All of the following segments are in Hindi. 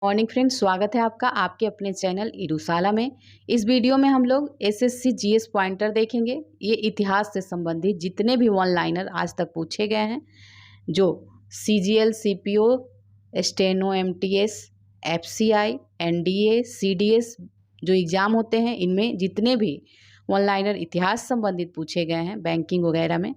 मॉर्निंग फ्रेंड्स, स्वागत है आपका आपके अपने चैनल इरुसाला में। इस वीडियो में हम लोग एसएससी जीएस पॉइंटर देखेंगे। ये इतिहास से संबंधित जितने भी वन लाइनर आज तक पूछे गए हैं, जो CGL, CPO, steno, MTS, FCI, NDA, CDS जो एग्ज़ाम होते हैं, इनमें जितने भी वन लाइनर इतिहास संबंधित पूछे गए हैं बैंकिंग वगैरह में,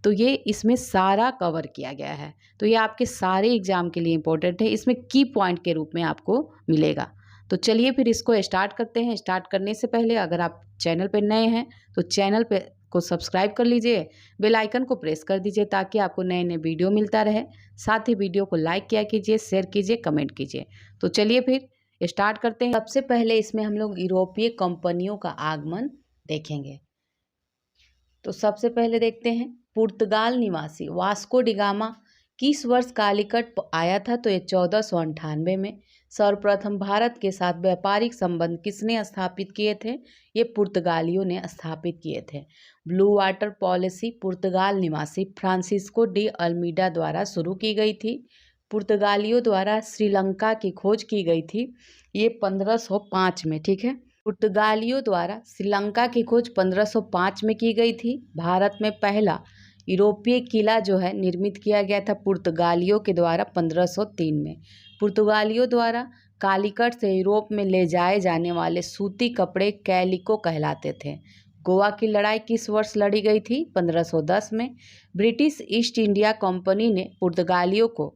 तो ये इसमें सारा कवर किया गया है। तो ये आपके सारे एग्जाम के लिए इम्पोर्टेंट है, इसमें की पॉइंट के रूप में आपको मिलेगा। तो चलिए फिर इसको स्टार्ट करते हैं। स्टार्ट करने से पहले अगर आप चैनल पर नए हैं तो चैनल पे को सब्सक्राइब कर लीजिए, बेल आइकन को प्रेस कर दीजिए ताकि आपको नए नए वीडियो मिलता रहे। साथ ही वीडियो को लाइक किया कीजिए, शेयर कीजिए, कमेंट कीजिए। तो चलिए फिर स्टार्ट करते हैं। सबसे पहले इसमें हम लोग यूरोपीय कंपनियों का आगमन देखेंगे। तो सबसे पहले देखते हैं पुर्तगाल निवासी वास्को डिगामा किस वर्ष कालीकट आया था। तो ये 1498 में। सर्वप्रथम भारत के साथ व्यापारिक संबंध किसने स्थापित किए थे? ये पुर्तगालियों ने स्थापित किए थे। ब्लू वाटर पॉलिसी पुर्तगाल निवासी फ्रांसिस्को डी अल्मीडा द्वारा शुरू की गई थी। पुर्तगालियों द्वारा श्रीलंका की खोज की गई थी, ये 1505 में। ठीक है, पुर्तगालियों द्वारा श्रीलंका की खोज 1505 में की गई थी। भारत में पहला यूरोपीय किला जो है निर्मित किया गया था पुर्तगालियों के द्वारा 1503 में। पुर्तगालियों द्वारा कालीकट से यूरोप में ले जाए जाने वाले सूती कपड़े कैलिको कहलाते थे। गोवा की लड़ाई किस वर्ष लड़ी गई थी? 1510 में। ब्रिटिश ईस्ट इंडिया कंपनी ने पुर्तगालियों को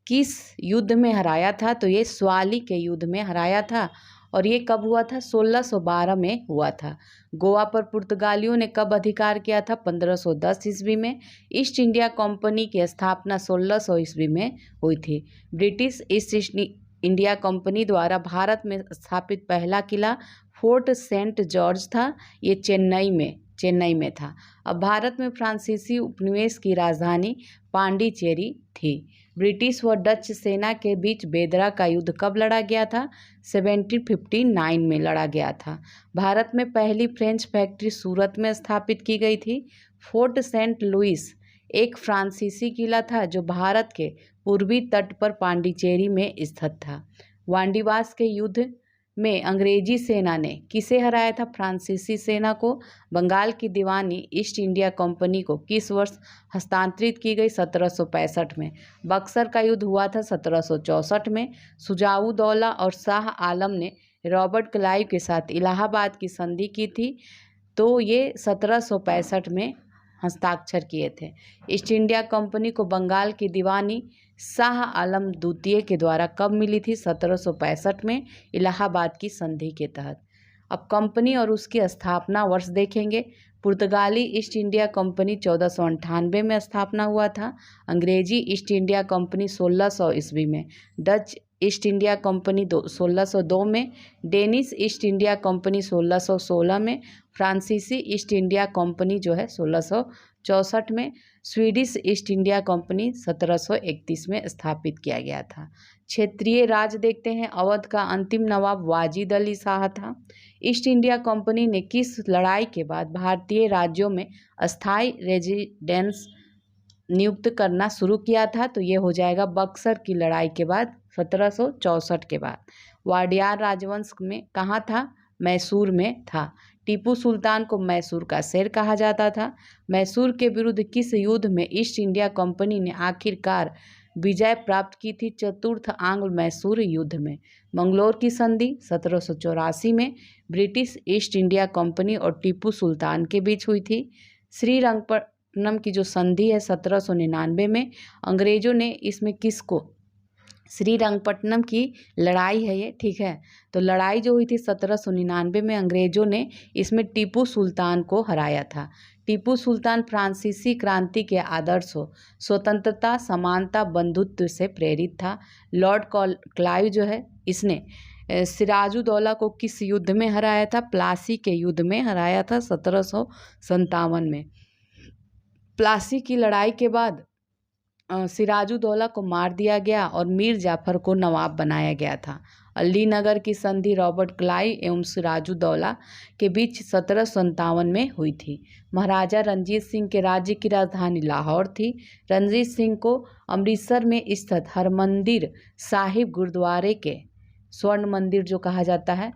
किस युद्ध में हराया था? तो ये स्वाली के युद्ध में हराया था। और ये कब हुआ था? 1612 में हुआ था। गोवा पर पुर्तगालियों ने कब अधिकार किया था? 1510 ईस्वी में। ईस्ट इंडिया कंपनी की स्थापना 1600 ईस्वी में हुई थी। ब्रिटिश ईस्ट इंडिया कंपनी द्वारा भारत में स्थापित पहला किला फोर्ट सेंट जॉर्ज था, ये चेन्नई में था। अब भारत में फ्रांसीसी उपनिवेश की राजधानी पांडिचेरी थी। ब्रिटिश व डच सेना के बीच बेदरा का युद्ध कब लड़ा गया था? 1759 में लड़ा गया था। भारत में पहली फ्रेंच फैक्ट्री सूरत में स्थापित की गई थी। फोर्ट सेंट लुइस एक फ्रांसीसी किला था जो भारत के पूर्वी तट पर पांडिचेरी में स्थित था। वांडीवास के युद्ध में अंग्रेजी सेना ने किसे हराया था? फ्रांसीसी सेना को। बंगाल की दीवानी ईस्ट इंडिया कंपनी को किस वर्ष हस्तांतरित की गई? 1765 में। बक्सर का युद्ध हुआ था 1764 में। सुजाउद्दौला और शाह आलम ने रॉबर्ट क्लाइव के साथ इलाहाबाद की संधि की थी, तो ये 1765 में हस्ताक्षर किए थे। ईस्ट इंडिया कंपनी को बंगाल की दीवानी शाह आलम द्वितीय के द्वारा कब मिली थी? 1765 में, इलाहाबाद की संधि के तहत। अब कंपनी और उसकी स्थापना वर्ष देखेंगे। पुर्तगाली ईस्ट इंडिया कंपनी 1498 में स्थापना हुआ था। अंग्रेजी ईस्ट इंडिया कंपनी 1600 ईस्वी में। डच ईस्ट इंडिया कंपनी 1602 में। डेनिश ईस्ट इंडिया कंपनी 1616 में। फ्रांसीसी ईस्ट इंडिया कंपनी जो है 1664 में। स्वीडिश ईस्ट इंडिया कंपनी 1731 में स्थापित किया गया था। क्षेत्रीय राज देखते हैं। अवध का अंतिम नवाब वाजिद अली शाह था। ईस्ट इंडिया कंपनी ने किस लड़ाई के बाद भारतीय राज्यों में अस्थायी रेजिडेंस नियुक्त करना शुरू किया था? तो ये हो जाएगा बक्सर की लड़ाई के बाद, 1764 के बाद। वाडियार राजवंश में कहाँ था? मैसूर में था। टीपू सुल्तान को मैसूर का शेर कहा जाता था। मैसूर के विरुद्ध किस युद्ध में ईस्ट इंडिया कंपनी ने आखिरकार विजय प्राप्त की थी? चतुर्थ आंग्ल मैसूर युद्ध में। मंगलोर की संधि 1784 में ब्रिटिश ईस्ट इंडिया कंपनी और टीपू सुल्तान के बीच हुई थी। श्रीरंगपट्टनम की जो संधि है 1799 में। अंग्रेजों ने इसमें किसको? श्रीरंगपट्टनम की लड़ाई है ये, ठीक है। तो लड़ाई जो हुई थी 1799 में, अंग्रेजों ने इसमें टीपू सुल्तान को हराया था। टीपू सुल्तान फ्रांसीसी क्रांति के आदर्शों स्वतंत्रता, समानता, बंधुत्व से प्रेरित था। लॉर्ड क्लाइव जो है, इसने सिराजुद्दौला को किस युद्ध में हराया था? प्लासी के युद्ध में हराया था 1757 में। प्लासी की लड़ाई के बाद सिराजुद्दौला को मार दिया गया और मीर जाफर को नवाब बनाया गया था। अलीनगर की संधि रॉबर्ट क्लाइव एवं सिराजुद्दौला के बीच 1757 में हुई थी। महाराजा रणजीत सिंह के राज्य की राजधानी लाहौर थी। रणजीत सिंह को अमृतसर में स्थित हरमंदिर साहिब गुरुद्वारे के स्वर्ण मंदिर जो कहा जाता है,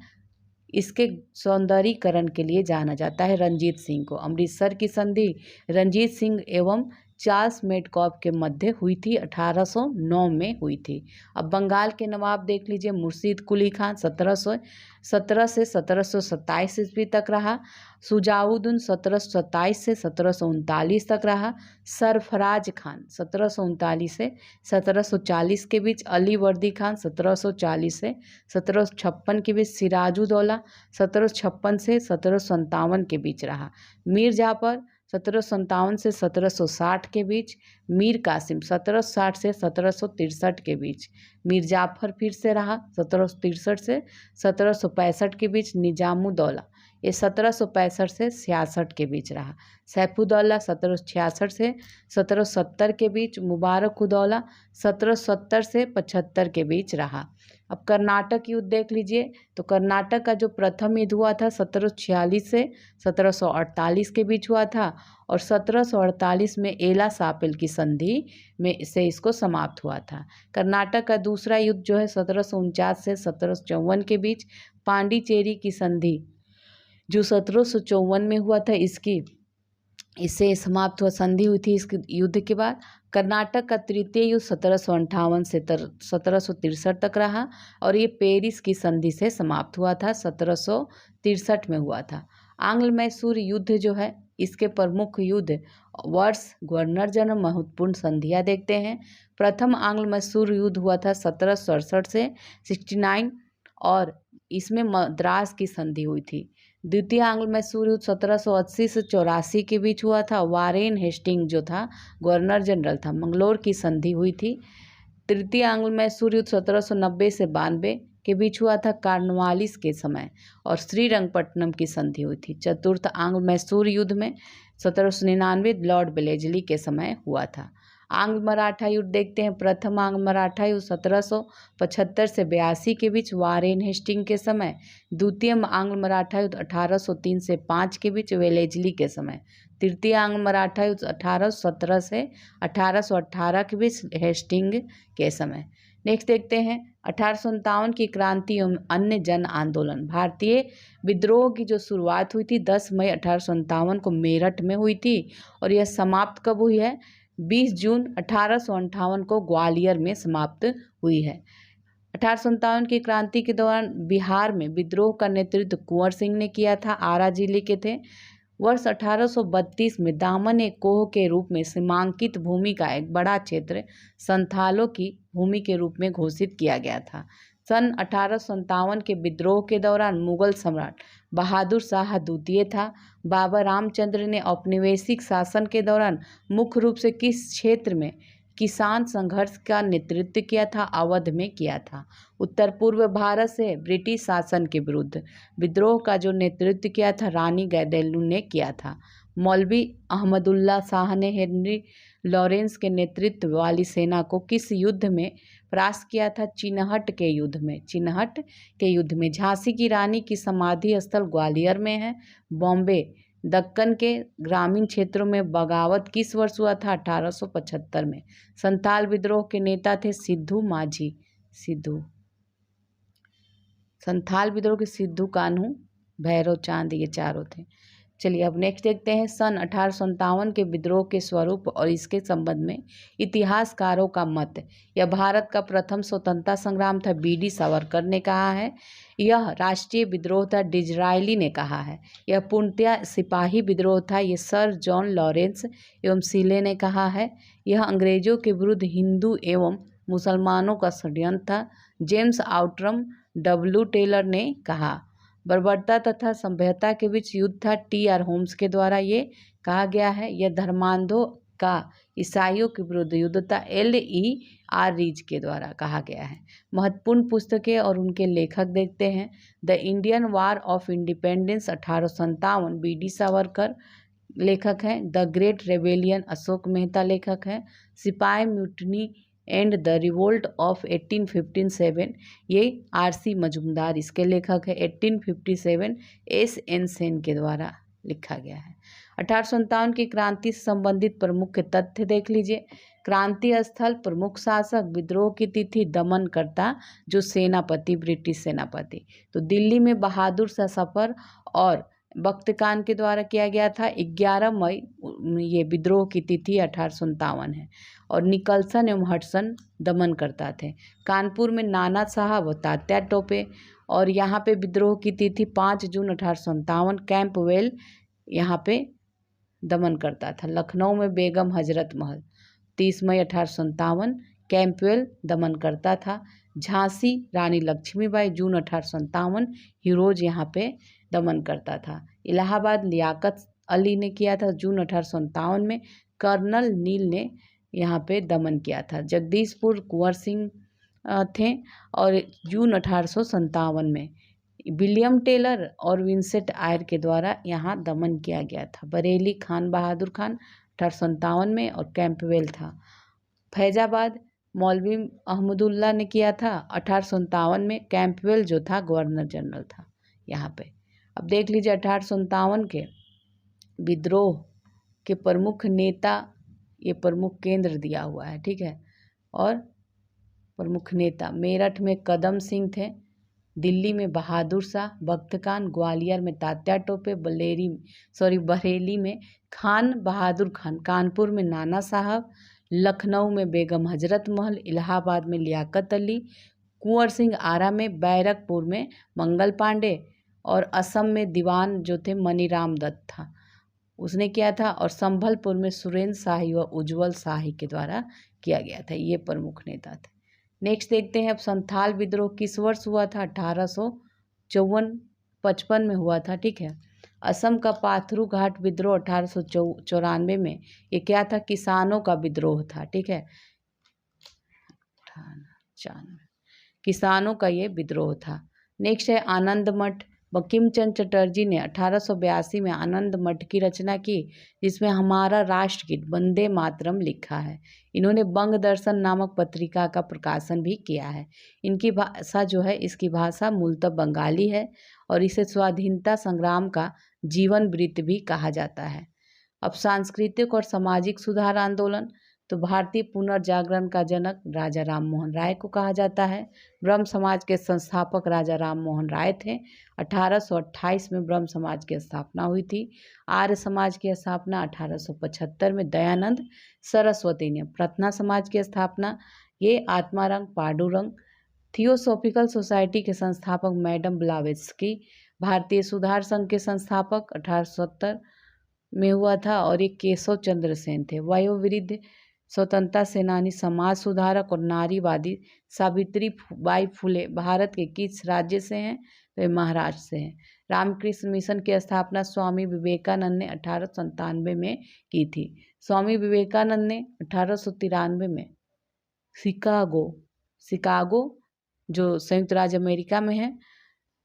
इसके सौंदर्यीकरण के लिए जाना जाता है रंजीत सिंह को। अमृतसर की संधि रंजीत सिंह एवं चार्ल्स मेडकॉफ के मध्य हुई थी, 1809 में हुई थी। अब बंगाल के नवाब देख लीजिए, मुर्शीद कुली खान 1717 से 1727 ईस्वी तक रहा। सुजाउद्दीन 1727 से 1739 तक रहा। सरफराज खान 1739 से 1740 के बीच। अली वर्दी खान 1740 से 1756 के बीच। सिराजुद्दौला 1756 से 1757 के बीच रहा। मीर जाफर 1757 से 1760 के बीच। मीर कासिम 1760 से 1763 के बीच। मीर जाफर फिर से रहा 1763 से 1765 के बीच। निजामुद्दौला ये 1765 से 66 के बीच रहा। सैफुद्दौला 1766 से 1770 के बीच। मुबारकुद्दौला 1770 से 75 के बीच रहा। अब कर्नाटक युद्ध देख लीजिए, तो कर्नाटक का जो प्रथम युद्ध हुआ था 1746 से 1748 के बीच हुआ था और 1748 में एला सापेल की संधि में से इसको समाप्त हुआ था। कर्नाटक का दूसरा युद्ध जो है 1749 से 1754 के बीच। पांडिचेरी की संधि जो 1754 में हुआ था, इससे समाप्त हुआ, संधि हुई थी इस युद्ध के बाद। कर्नाटक का तृतीय युद्ध 1758 से 1763 तक रहा और ये पेरिस की संधि से समाप्त हुआ था, 1763 में हुआ था। आंग्ल मैसूर युद्ध जो है, इसके प्रमुख युद्ध वर्ष, गवर्नर जनरल, महत्वपूर्ण संधियां देखते हैं। प्रथम आंग्ल मैसूर युद्ध हुआ था 1767 से 69 और इसमें मद्रास की संधि हुई थी। द्वितीय आंग्ल मैसूर युद्ध 1780 से 84 के बीच हुआ था। वारेन हेस्टिंग जो था गवर्नर जनरल था, मंगलोर की संधि हुई थी। तृतीय आंग्ल मैसूर युद्ध 1790 से 92 के बीच हुआ था, कार्नवालिस के समय, और श्रीरंगपट्टनम की संधि हुई थी। चतुर्थ आंग्ल मैसूर युद्ध में 1799 लॉर्ड बेलेजली के समय हुआ था। आंग्ल मराठा युद्ध देखते हैं। प्रथम आंग्ल मराठा युद्ध 1775 से 82 के बीच, वारेन हेस्टिंग के समय। द्वितीय आंग्ल मराठा युद्ध 1803 से 5 के बीच, वेलेजली के समय। तृतीय आंग्ल मराठा युद्ध 1817 से 1818 के बीच, हेस्टिंग के समय। नेक्स्ट देखते हैं 1857 की क्रांति एवं अन्य जन आंदोलन। भारतीय विद्रोह की जो शुरुआत हुई थी 10 मई 1857 को मेरठ में हुई थी और यह समाप्त कब हुई है? 20 जून 1858 को ग्वालियर में समाप्त हुई है। 1857 की क्रांति के दौरान बिहार में विद्रोह का नेतृत्व कुंवर सिंह ने किया था, आरा जिले के थे। वर्ष 1832 में दामन एक कोह के रूप में सीमांकित भूमि का एक बड़ा क्षेत्र संथालों की भूमि के रूप में घोषित किया गया था। सन 1857 के विद्रोह के दौरान मुगल सम्राट बहादुर शाह द्वितीय था। बाबा रामचंद्र ने औपनिवेशिक शासन के दौरान मुख्य रूप से किस क्षेत्र में किसान संघर्ष का नेतृत्व किया था? अवध में किया था। उत्तर पूर्व भारत से ब्रिटिश शासन के विरुद्ध विद्रोह का जो नेतृत्व किया था रानी गैडेलू ने किया था। मौलवी अहमदुल्ला शाह ने हेनरी लॉरेंस के नेतृत्व वाली सेना को किस युद्ध में परास्त किया था? चिनहट के युद्ध में। चिनहट के युद्ध में। झांसी की रानी की समाधि स्थल ग्वालियर में है। बॉम्बे दक्कन के ग्रामीण क्षेत्रों में बगावत किस वर्ष हुआ था? 1875 में। संथाल विद्रोह के नेता थे सिद्धू माझी। संथाल विद्रोह के सिद्धू कान्हू, भैरव चांद, ये चारों थे। चलिए अब नेक्स्ट देखते हैं सन 1857 के विद्रोह के स्वरूप और इसके संबंध में इतिहासकारों का मत। यह भारत का प्रथम स्वतंत्रता संग्राम था, बी.डी. सावरकर ने कहा है। यह राष्ट्रीय विद्रोह था, डिजरायली ने कहा है। यह पूर्णतया सिपाही विद्रोह था, ये सर जॉन लॉरेंस एवं सीले ने कहा है। यह अंग्रेजों के विरुद्ध हिंदू एवं मुसलमानों का षड्यंत्र था, जेम्स आउट्रम डब्ल्यू टेलर ने कहा। बर्बरता तथा सभ्यता के बीच युद्ध था, टी.आर. होम्स के द्वारा ये कहा गया है। यह धर्मांधों का ईसाइयों के विरुद्ध युद्ध था, L.E.R. रीज के द्वारा कहा गया है। महत्वपूर्ण पुस्तकें और उनके लेखक देखते हैं। The Indian war of independence 1857, BD. Savarkar लेखक हैं। The great rebellion, Ashok Mehta लेखक हैं। सिपाही mutiny and the revolt of 1857, ये R.C. मजूमदार इसके लेखक है। 1857 S.N. सेन के द्वारा लिखा गया है। 1857 की क्रांति से संबंधित प्रमुख तथ्य देख लीजिए। क्रांति स्थल, प्रमुख शासक, विद्रोह की तिथि, दमनकर्ता जो सेनापति, ब्रिटिश सेनापति। तो दिल्ली में बहादुर शाह सफर और बख्तियार के द्वारा किया गया था। 11 मई ये विद्रोह की तिथि 1857 है। और निकलसन एवं हडसन दमनकर्ता थे। कानपुर में नाना साहब और तात्या टोपे, और यहाँ पे विद्रोह की तिथि 5 जून 1857। कैंपवेल यहाँ पे दमन करता था। लखनऊ में बेगम हजरत महल 30 मई 1857 कैंपवेल दमन करता था। झांसी रानी लक्ष्मीबाई जून 1857 हीरोज यहाँ पे दमन करता था। इलाहाबाद लियाकत अली ने किया था जून 1857 में। कर्नल नील ने यहाँ पे दमन किया था। जगदीशपुर कुंवर सिंह थे और जून 1857 में विलियम टेलर और विंसेंट आयर के द्वारा यहाँ दमन किया गया था। बरेली खान बहादुर खान 1857 में और कैंपवेल था। फैजाबाद मौलवी अहमदुल्ला ने किया था 1857 में। कैंपवेल जो था गवर्नर जनरल था यहाँ पे। अब देख लीजिए 1857 के विद्रोह के प्रमुख नेता, ये प्रमुख केंद्र दिया हुआ है, ठीक है। और प्रमुख नेता मेरठ में कदम सिंह थे, दिल्ली में बहादुर शाह, बख्तियार, ग्वालियर में तात्या टोपे, बरेली में खान बहादुर खान, कानपुर में नाना साहब, लखनऊ में बेगम हजरत महल, इलाहाबाद में लियाकत अली, कुंवर सिंह आरा में, बैरकपुर में मंगल पांडे, और असम में दीवान जो थे मनीराम दत्त था, उसने किया था। और संभलपुर में सुरेंद्र शाही व उज्जवल शाही के द्वारा किया गया था। ये प्रमुख नेता थे। नेक्स्ट देखते हैं अब संथाल विद्रोह किस वर्ष हुआ था। 1854-55 में हुआ था, ठीक है। असम का पाथरू घाट विद्रोह 1894 में, ये क्या था, किसानों का विद्रोह था, ठीक है। किसानों का ये विद्रोह था। नेक्स्ट है आनंद मठ। बंकिम चंद्र चटर्जी ने 1882 में आनंद मठ की रचना की, जिसमें हमारा राष्ट्रगीत वंदे मातरम लिखा है। इन्होंने बंग दर्शन नामक पत्रिका का प्रकाशन भी किया है। इनकी भाषा जो है, इसकी भाषा मूलतः बंगाली है और इसे स्वाधीनता संग्राम का जीवन वृत्त भी कहा जाता है। अब सांस्कृतिक और सामाजिक सुधार आंदोलन, तो भारतीय पुनर्जागरण का जनक राजा राम मोहन राय को कहा जाता है। ब्रह्म समाज के संस्थापक राजा राम मोहन राय थे। 1828 में ब्रह्म समाज की स्थापना हुई थी। आर्य समाज की स्थापना 1875 में दयानंद सरस्वती ने। प्रार्थना समाज की स्थापना ये आत्मारंग पांडुरंग। थियोसॉफिकल सोसाइटी के संस्थापक मैडम ब्लावेट्स्की। भारतीय सुधार संघ के संस्थापक 1870 में हुआ था और ये केशव चंद्र सेन थे। वयोवृद्ध स्वतंत्रता सेनानी, समाज सुधारक और नारीवादी सावित्री बाई फुले भारत के किस राज्य से हैं, तो महाराष्ट्र से हैं। रामकृष्ण मिशन की स्थापना स्वामी विवेकानंद ने 1897 में की थी। स्वामी विवेकानंद ने 1893 में शिकागो जो संयुक्त राज्य अमेरिका में है,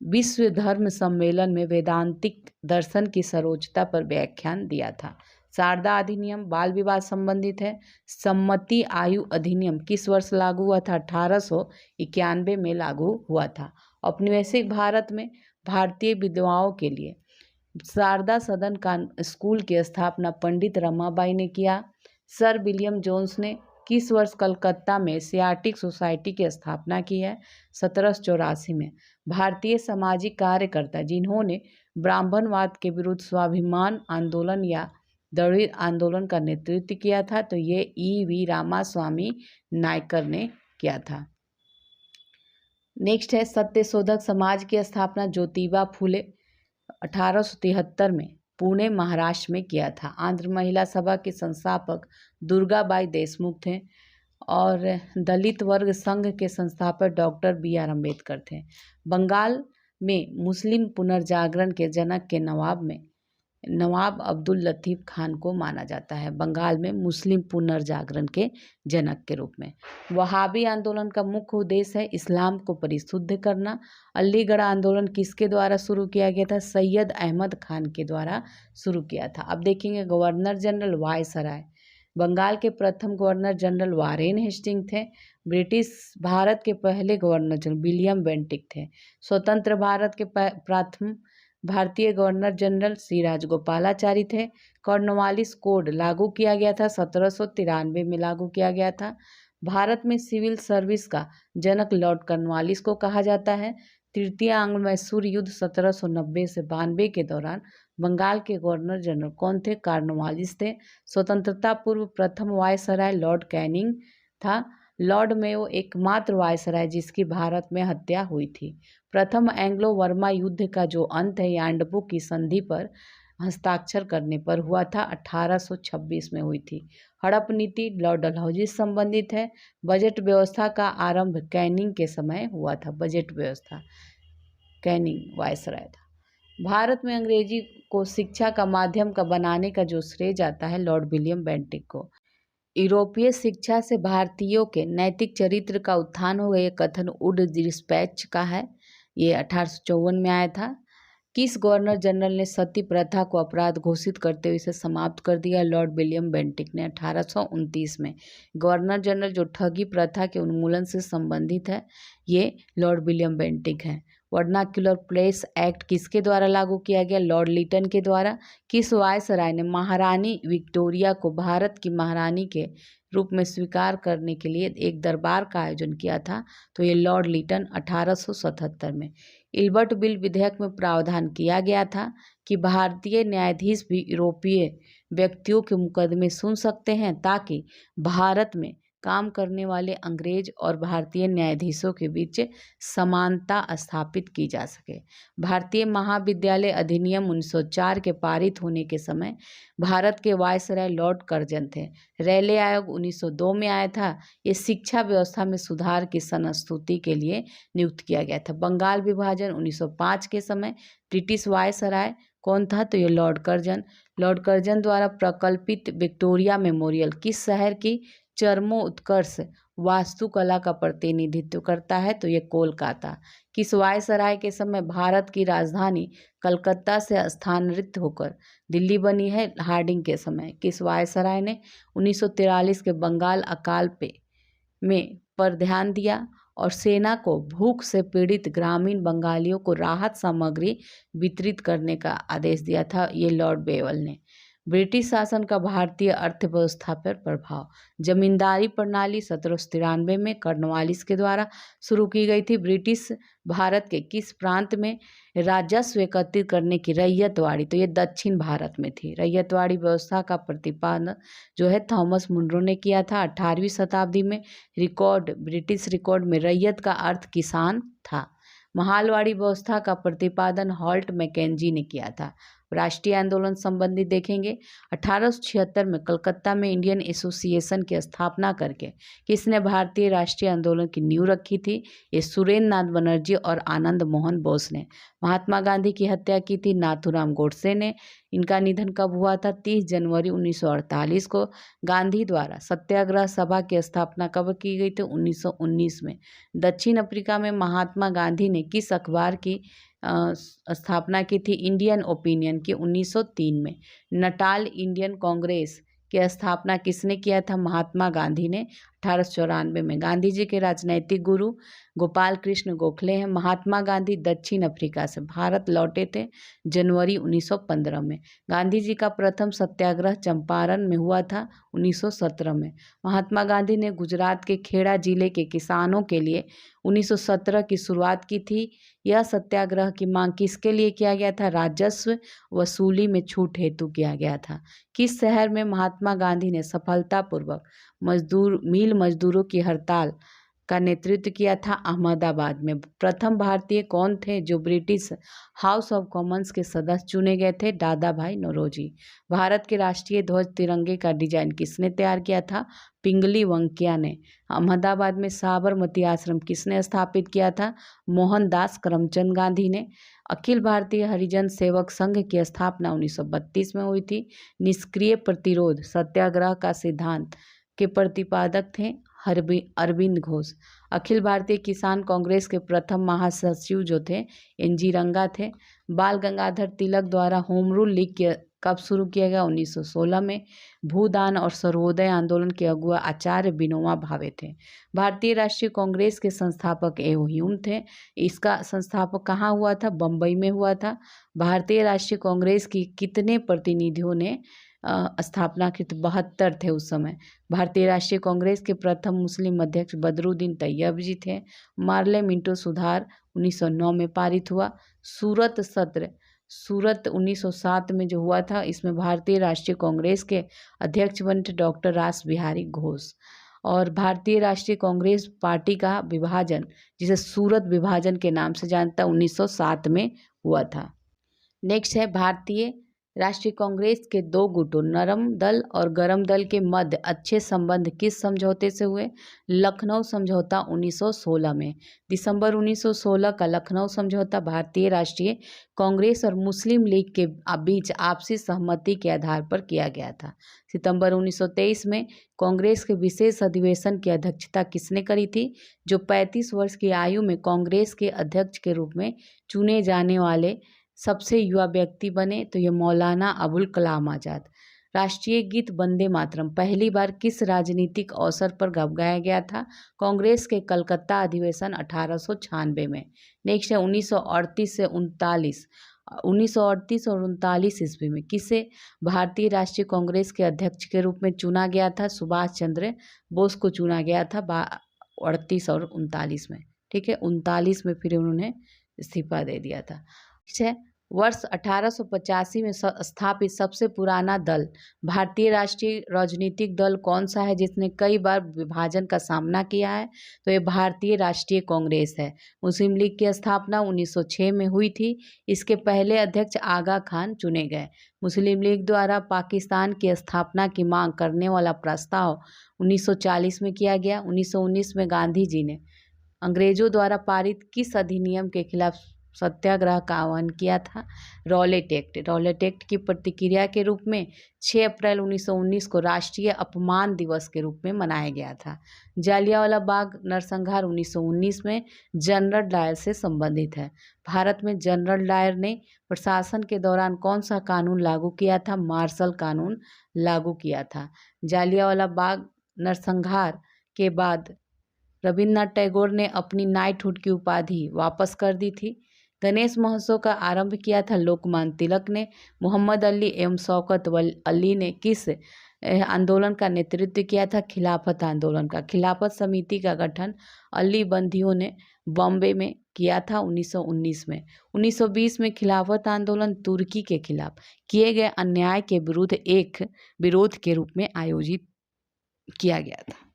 विश्व धर्म सम्मेलन में वेदांतिक दर्शन की सर्वोच्चता पर व्याख्यान दिया था। शारदा अधिनियम बाल विवाह संबंधित है। सम्मति आयु अधिनियम किस वर्ष लागू हुआ था? 1891 में लागू हुआ था। औपनिवेशिक भारत में भारतीय विधवाओं के लिए शारदा सदन का स्कूल की स्थापना पंडित रमाबाई ने किया। सर विलियम जोन्स ने किस वर्ष कलकत्ता में एशियाटिक सोसाइटी की स्थापना की है? 1784 में। भारतीय सामाजिक कार्यकर्ता जिन्होंने ब्राह्मणवाद के विरुद्ध स्वाभिमान आंदोलन या दलित आंदोलन का नेतृत्व किया था, तो ये E.V. रामास्वामी नायकर ने किया था। नेक्स्ट है सत्यशोधक समाज की स्थापना ज्योतिबा फुले 1873 में पुणे महाराष्ट्र में किया था। आंध्र महिला सभा के संस्थापक दुर्गाबाई देशमुख थे और दलित वर्ग संघ के संस्थापक डॉक्टर B.R. अम्बेडकर थे। बंगाल में मुस्लिम पुनर्जागरण के जनक के नवाब अब्दुल लतीफ खान को माना जाता है। बंगाल में मुस्लिम पुनर्जागरण के जनक के रूप में। वहाबी आंदोलन का मुख्य उद्देश्य है इस्लाम को परिशुद्ध करना। अलीगढ़ आंदोलन किसके द्वारा शुरू किया गया था? सैयद अहमद खान के द्वारा शुरू किया था। अब देखेंगे गवर्नर जनरल वायसराय। बंगाल के प्रथम गवर्नर जनरल वारेन हेस्टिंग थे। ब्रिटिश भारत के पहले गवर्नर जनरल विलियम बेंटिक थे। स्वतंत्र भारत के प्रथम भारतीय गवर्नर जनरल श्री राजगोपालाचारी थे। कॉर्नवालिस कोड लागू किया गया था, 1793 में लागू किया गया था। भारत में सिविल सर्विस का जनक लॉर्ड कॉर्नवालिस को कहा जाता है। तृतीय आंग्ल मैसूर युद्ध 1790 से 92 के दौरान बंगाल के गवर्नर जनरल कौन थे? कॉर्नवालिस थे। स्वतंत्रता पूर्व प्रथम वायसराय लॉर्ड कैनिंग था। लॉर्ड मेयो एकमात्र वायसराय जिसकी भारत में हत्या हुई थी। प्रथम एंग्लो वर्मा युद्ध का जो अंत है यांडबू की संधि पर हस्ताक्षर करने पर हुआ था, 1826 में हुई थी। हड़प नीति लॉर्ड डलहौजी से संबंधित है। बजट व्यवस्था का आरंभ कैनिंग के समय हुआ था। बजट व्यवस्था कैनिंग वायसराय था। भारत में अंग्रेजी को शिक्षा का माध्यम का बनाने का जो श्रेय जाता है लॉर्ड विलियम बेंटिक को। यूरोपीय शिक्षा से भारतीयों के नैतिक चरित्र का उत्थान हो गया, ये कथन वुड डिस्पैच का है। ये 1854 में आया था। किस गवर्नर जनरल ने सती प्रथा को अपराध घोषित करते हुए इसे समाप्त कर दिया? लॉर्ड विलियम बेंटिक ने 1829 में। गवर्नर जनरल जो ठगी प्रथा के उन्मूलन से संबंधित है, ये लॉर्ड विलियम बेंटिक हैं। वर्नाक्युलर प्लेस एक्ट किसके द्वारा लागू किया गया? लॉर्ड लिटन के द्वारा। किस वायसराय ने महारानी विक्टोरिया को भारत की महारानी के रूप में स्वीकार करने के लिए एक दरबार का आयोजन किया था? तो ये लॉर्ड लिटन 1877 में। इल्बर्ट बिल विधेयक में प्रावधान किया गया था कि भारतीय न्यायाधीश भी यूरोपीय व्यक्तियों के मुकदमे सुन सकते हैं ताकि भारत में काम करने वाले अंग्रेज और भारतीय न्यायाधीशों के बीच समानता स्थापित की जा सके। भारतीय महाविद्यालय अधिनियम 1904 के पारित होने के समय भारत के वायसराय लॉर्ड कर्जन थे। रेले आयोग 1902 में आया था। ये शिक्षा व्यवस्था में सुधार की संस्तुति के लिए नियुक्त किया गया था। बंगाल विभाजन 1905 के समय ब्रिटिश वायसराय कौन था? तो ये लॉर्ड कर्जन। लॉर्ड कर्जन द्वारा प्रकल्पित विक्टोरिया मेमोरियल किस शहर की चरमोत्कर्ष वास्तुकला का प्रतिनिधित्व करता है? तो ये कोलकाता। किस वायसराय के समय भारत की राजधानी कलकत्ता से स्थानांतरित होकर दिल्ली बनी है? हार्डिंग के समय। किस वायसराय ने 1943 के बंगाल अकाल में पर ध्यान दिया और सेना को भूख से पीड़ित ग्रामीण बंगालियों को राहत सामग्री वितरित करने का आदेश दिया था? ये लॉर्ड बेवल ने। ब्रिटिश शासन का भारतीय अर्थव्यवस्था पर प्रभाव। जमींदारी प्रणाली 1793 में कॉर्नवालिस के द्वारा शुरू की गई थी। ब्रिटिश भारत के किस प्रांत में राजस्व एकत्रित करने की रैयतवाड़ी? तो ये दक्षिण भारत में थी। रैयतवाड़ी व्यवस्था का प्रतिपादन जो है थॉमस मुनरो ने किया था 18वीं शताब्दी में। ब्रिटिश रिकॉर्ड में रैयत का अर्थ किसान था। महालवाड़ी व्यवस्था का प्रतिपादन हॉल्ट मैकेंजी ने किया था। राष्ट्रीय आंदोलन संबंधी देखेंगे 1876 में कलकत्ता में इंडियन एसोसिएशन की स्थापना करके किसने भारतीय राष्ट्रीय आंदोलन की नींव रखी थी? ये सुरेंद्र नाथ बनर्जी और आनंद मोहन बोस ने। महात्मा गांधी की हत्या की थी नाथूराम गोडसे ने। इनका निधन कब हुआ था? 30 जनवरी 1948 को। गांधी द्वारा सत्याग्रह सभा की स्थापना कब की गई थी? 1919 में। दक्षिण अफ्रीका में महात्मा गांधी ने किस अखबार की स्थापना की थी? इंडियन ओपिनियन की 1903 में। नटाल इंडियन कांग्रेस की स्थापना किसने किया था? महात्मा गांधी ने 1894 में। गांधी जी के राजनैतिक गुरु गोपाल कृष्ण गोखले हैं। महात्मा गांधी दक्षिण अफ्रीका से भारत लौटे थे जनवरी 1915 में। गांधी जी का प्रथम सत्याग्रह चंपारण में हुआ था 1917 में। महात्मा गांधी ने गुजरात के खेड़ा जिले के किसानों के लिए 1917 की शुरुआत की थी। यह सत्याग्रह की मांग किसके लिए किया गया था? राजस्व वसूली में छूट हेतु किया गया था। किस शहर में महात्मा गांधी ने सफलतापूर्वक मिल मजदूरों की हड़ताल का नेतृत्व किया था? अहमदाबाद में। प्रथम भारतीय कौन थे जो ब्रिटिश हाउस ऑफ कॉमन्स के सदस्य चुने गए थे? दादा भाई नौरोजी। भारत के राष्ट्रीय ध्वज तिरंगे का डिजाइन किसने तैयार किया था? पिंगली वंकिया ने। अहमदाबाद में साबरमती आश्रम किसने स्थापित किया था? मोहनदास करमचंद गांधी ने। अखिल भारतीय हरिजन सेवक संघ की स्थापना 1932 में हुई थी। निष्क्रिय प्रतिरोध सत्याग्रह का सिद्धांत के प्रतिपादक थे अरविंद घोष। अखिल भारतीय किसान कांग्रेस के प्रथम महासचिव जो थे NG रंगा थे। बाल गंगाधर तिलक द्वारा होम रूल लीग कब शुरू किया गया? 1916 में। भूदान और सर्वोदय आंदोलन के अगुआ आचार्य विनोबा भावे थे। भारतीय राष्ट्रीय कांग्रेस के संस्थापक ए.ओ. ह्यूम थे। इसका संस्थापक कहाँ हुआ था? बम्बई में हुआ था। भारतीय राष्ट्रीय कांग्रेस की कितने प्रतिनिधियों ने स्थापना की? 72 थे उस समय। भारतीय राष्ट्रीय कांग्रेस के प्रथम मुस्लिम अध्यक्ष बदरुद्दीन तैयब जी थे। मार्ले मिंटो सुधार 1909 में पारित हुआ। सूरत सत्र सूरत 1907 में जो हुआ था, इसमें भारतीय राष्ट्रीय कांग्रेस के अध्यक्ष बने थे डॉक्टर रास बिहारी घोष। और भारतीय राष्ट्रीय कांग्रेस पार्टी का विभाजन, जिसे सूरत विभाजन के नाम से जानता, 1907 में हुआ था। नेक्स्ट है भारतीय राष्ट्रीय कांग्रेस के दो गुटों नरम दल और गरम दल के मध्य अच्छे संबंध किस समझौते से हुए? लखनऊ समझौता 1916 में। दिसंबर 1916 का लखनऊ समझौता भारतीय राष्ट्रीय कांग्रेस और मुस्लिम लीग के बीच आपसी सहमति के आधार पर किया गया था। सितंबर 1923 में कांग्रेस के विशेष अधिवेशन की अध्यक्षता किसने करी थी? जो 35 वर्ष की आयु में कांग्रेस के अध्यक्ष के रूप में चुने जाने वाले सबसे युवा व्यक्ति बने, तो ये मौलाना अबुल कलाम आज़ाद। राष्ट्रीय गीत वंदे मातरम पहली बार किस राजनीतिक अवसर पर गाया गया था? कांग्रेस के कलकत्ता अधिवेशन 1896 में। नेक्स्ट है 1938 से 1938 और 39 ईस्वी में किसे भारतीय राष्ट्रीय कांग्रेस के अध्यक्ष के रूप में चुना गया था? सुभाष चंद्र बोस को चुना गया था 38 और 39 में। ठीक है, 39 में फिर उन्होंने इस्तीफा दे दिया था। वर्ष 1885 में स्थापित सबसे पुराना दल भारतीय राष्ट्रीय राजनीतिक दल कौन सा है जिसने कई बार विभाजन का सामना किया है? तो ये भारतीय राष्ट्रीय कांग्रेस है। मुस्लिम लीग की स्थापना 1906 में हुई थी। इसके पहले अध्यक्ष आगा खान चुने गए। मुस्लिम लीग द्वारा पाकिस्तान की स्थापना की मांग करने वाला प्रस्ताव 1940 में किया गया। 1919 में गांधी जी ने अंग्रेजों द्वारा पारित किस अधिनियम के खिलाफ सत्याग्रह का आह्वान किया था? Rowlatt act. रॉलेट एक्ट की प्रतिक्रिया के रूप में 6 अप्रैल 1919 को राष्ट्रीय अपमान दिवस के रूप में मनाया गया था। जालियांवाला बाग नरसंहार 1919 में जनरल डायर से संबंधित है। भारत में जनरल डायर ने प्रशासन के दौरान कौन सा कानून लागू किया था? मार्शल कानून लागू किया था। जालियांवाला बाग नरसंहार के बाद रविन्द्रनाथ टैगोर ने अपनी नाइटहुड की उपाधि वापस कर दी थी। गणेश महोत्सव का आरंभ किया था लोकमान्य तिलक ने। मोहम्मद अली एवं शौकत अली ने किस आंदोलन का नेतृत्व किया था? खिलाफत आंदोलन का। खिलाफत समिति का गठन अली बंदियों ने बॉम्बे में किया था 1919 में। 1920 में खिलाफत आंदोलन तुर्की के खिलाफ किए गए अन्याय के विरुद्ध एक विरोध के रूप में आयोजित किया गया था।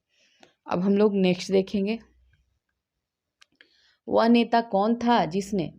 अब हम लोग नेक्स्ट देखेंगे, वह नेता कौन था जिसने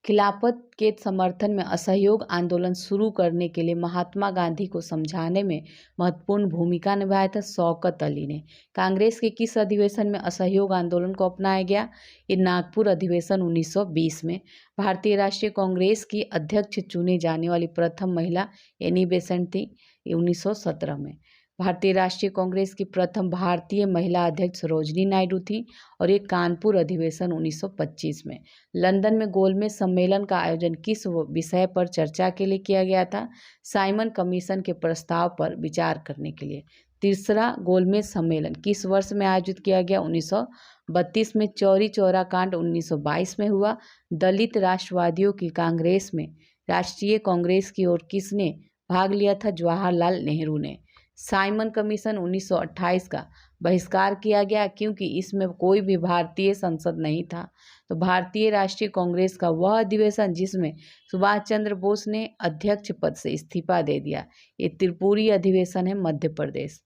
खिलाफत के समर्थन में असहयोग आंदोलन शुरू करने के लिए महात्मा गांधी को समझाने में महत्वपूर्ण भूमिका निभाया था? शौकत अली ने। कांग्रेस के किस अधिवेशन में असहयोग आंदोलन को अपनाया गया? ये नागपुर अधिवेशन 1920 में। भारतीय राष्ट्रीय कांग्रेस की अध्यक्ष चुने जाने वाली प्रथम महिला एनी बेसेंट थी 1917 में। भारतीय राष्ट्रीय कांग्रेस की प्रथम भारतीय महिला अध्यक्ष सरोजिनी नायडू थी और ये कानपुर अधिवेशन 1925 में। लंदन में गोलमेज सम्मेलन का आयोजन किस विषय पर चर्चा के लिए किया गया था? साइमन कमीशन के प्रस्ताव पर विचार करने के लिए। तीसरा गोलमेज सम्मेलन किस वर्ष में आयोजित किया गया? 1932 में। चौरी चौरा कांड 1922 में हुआ। दलित राष्ट्रवादियों की कांग्रेस में राष्ट्रीय कांग्रेस की ओर किसने भाग लिया था? जवाहरलाल नेहरू ने। साइमन कमीशन 1928 का बहिष्कार किया गया क्योंकि इसमें कोई भी भारतीय सांसद नहीं था। तो भारतीय राष्ट्रीय कांग्रेस का वह अधिवेशन जिसमें सुभाष चंद्र बोस ने अध्यक्ष पद से इस्तीफा दे दिया, ये त्रिपुरी अधिवेशन है मध्य प्रदेश।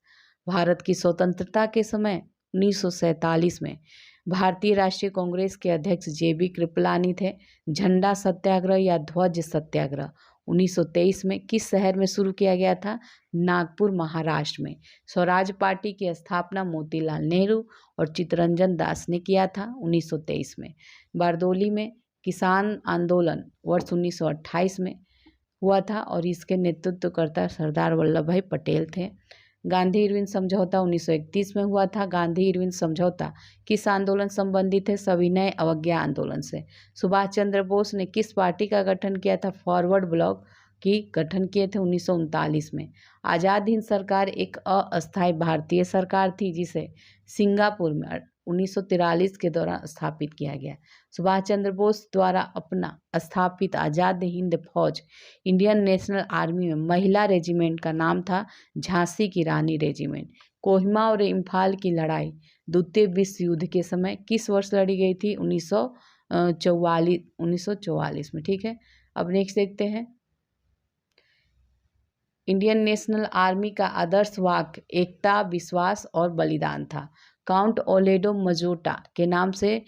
भारत की स्वतंत्रता के समय 1947 में भारतीय राष्ट्रीय कांग्रेस के अध्यक्ष JB कृपलानी थे। झंडा सत्याग्रह या ध्वज सत्याग्रह 1923 में किस शहर में शुरू किया गया था? नागपुर महाराष्ट्र में। स्वराज पार्टी की स्थापना मोतीलाल नेहरू और चित्तरंजन दास ने किया था 1923 में। बारदोली में किसान आंदोलन वर्ष 1928 में हुआ था और इसके नेतृत्वकर्ता सरदार वल्लभ भाई पटेल थे। गांधी इरविन समझौता 1931 में हुआ था। गांधी इरविन समझौता किस आंदोलन संबंधित है? सविनय अवज्ञा आंदोलन से। सुभाष चंद्र बोस ने किस पार्टी का गठन किया था? फॉरवर्ड ब्लॉक की गठन किए थे 1939 में। आज़ाद हिंद सरकार एक अस्थायी भारतीय सरकार थी जिसे सिंगापुर में 1943 के दौरान स्थापित किया गया। सुभाष चंद्र बोस द्वारा अपना स्थापित आज़ाद हिंद फौज इंडियन नेशनल आर्मी में महिला रेजिमेंट का नाम था झांसी की रानी रेजिमेंट। कोहिमा और इम्फाल की लड़ाई द्वितीय विश्व युद्ध के समय किस वर्ष लड़ी गई थी? 1944 में। ठीक है, अब नेक्स्ट देखते हैं। इंडियन नेशनल आर्मी का आदर्श वाक्य एकता, विश्वास और बलिदान था। काउंट ओलेडो मजोटा के नाम से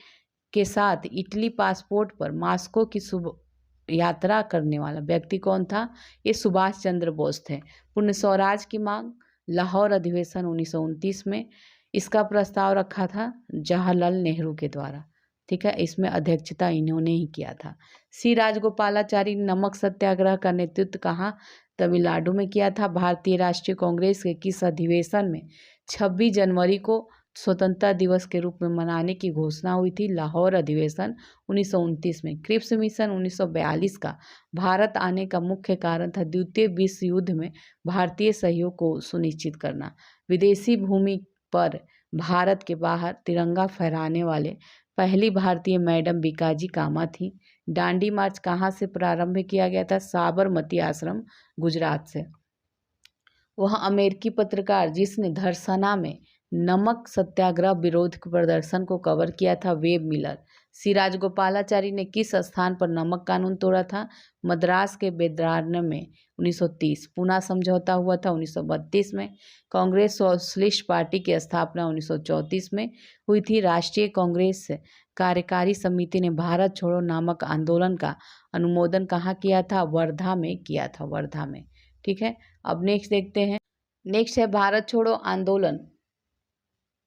के साथ इटली पासपोर्ट पर मॉस्को की यात्रा करने वाला व्यक्ति कौन था? ये सुभाष चंद्र बोस थे। पूर्ण स्वराज की मांग लाहौर अधिवेशन 1929 में, इसका प्रस्ताव रखा था जवाहरलाल नेहरू के द्वारा। ठीक है, इसमें अध्यक्षता इन्होंने ही किया था। सी राजगोपालाचारी नमक सत्याग्रह का नेतृत्व कहाँ? तमिलनाडु में किया था। भारतीय राष्ट्रीय कांग्रेस के किस अधिवेशन में 26 जनवरी को स्वतंत्रता दिवस के रूप में मनाने की घोषणा हुई थी? लाहौर अधिवेशन 1929 में। क्रिप्स मिशन 1942 का भारत आने का मुख्य कारण था द्वितीय विश्व युद्ध में भारतीय सहयोग को सुनिश्चित करना। विदेशी भूमि पर भारत के बाहर तिरंगा फहराने वाले पहली भारतीय मैडम बीकाजी कामा थी। दांडी मार्च कहाँ से प्रारंभ किया गया था? साबरमती आश्रम, गुजरात से। वह अमेरिकी पत्रकार जिसने धरसना में नमक सत्याग्रह विरोध प्रदर्शन को कवर किया था, वेब मिलर। सी राजगोपालाचारी ने किस स्थान पर नमक कानून तोड़ा था? मद्रास के बेदारण्य में 1930। पूना समझौता हुआ था 1932 में। कांग्रेस सोशलिस्ट पार्टी की स्थापना 1934 में हुई थी। राष्ट्रीय कांग्रेस कार्यकारी समिति ने भारत छोड़ो नामक आंदोलन का अनुमोदन कहाँ किया था? वर्धा में किया था, वर्धा में। ठीक है, अब नेक्स्ट देखते हैं। नेक्स्ट है भारत छोड़ो आंदोलन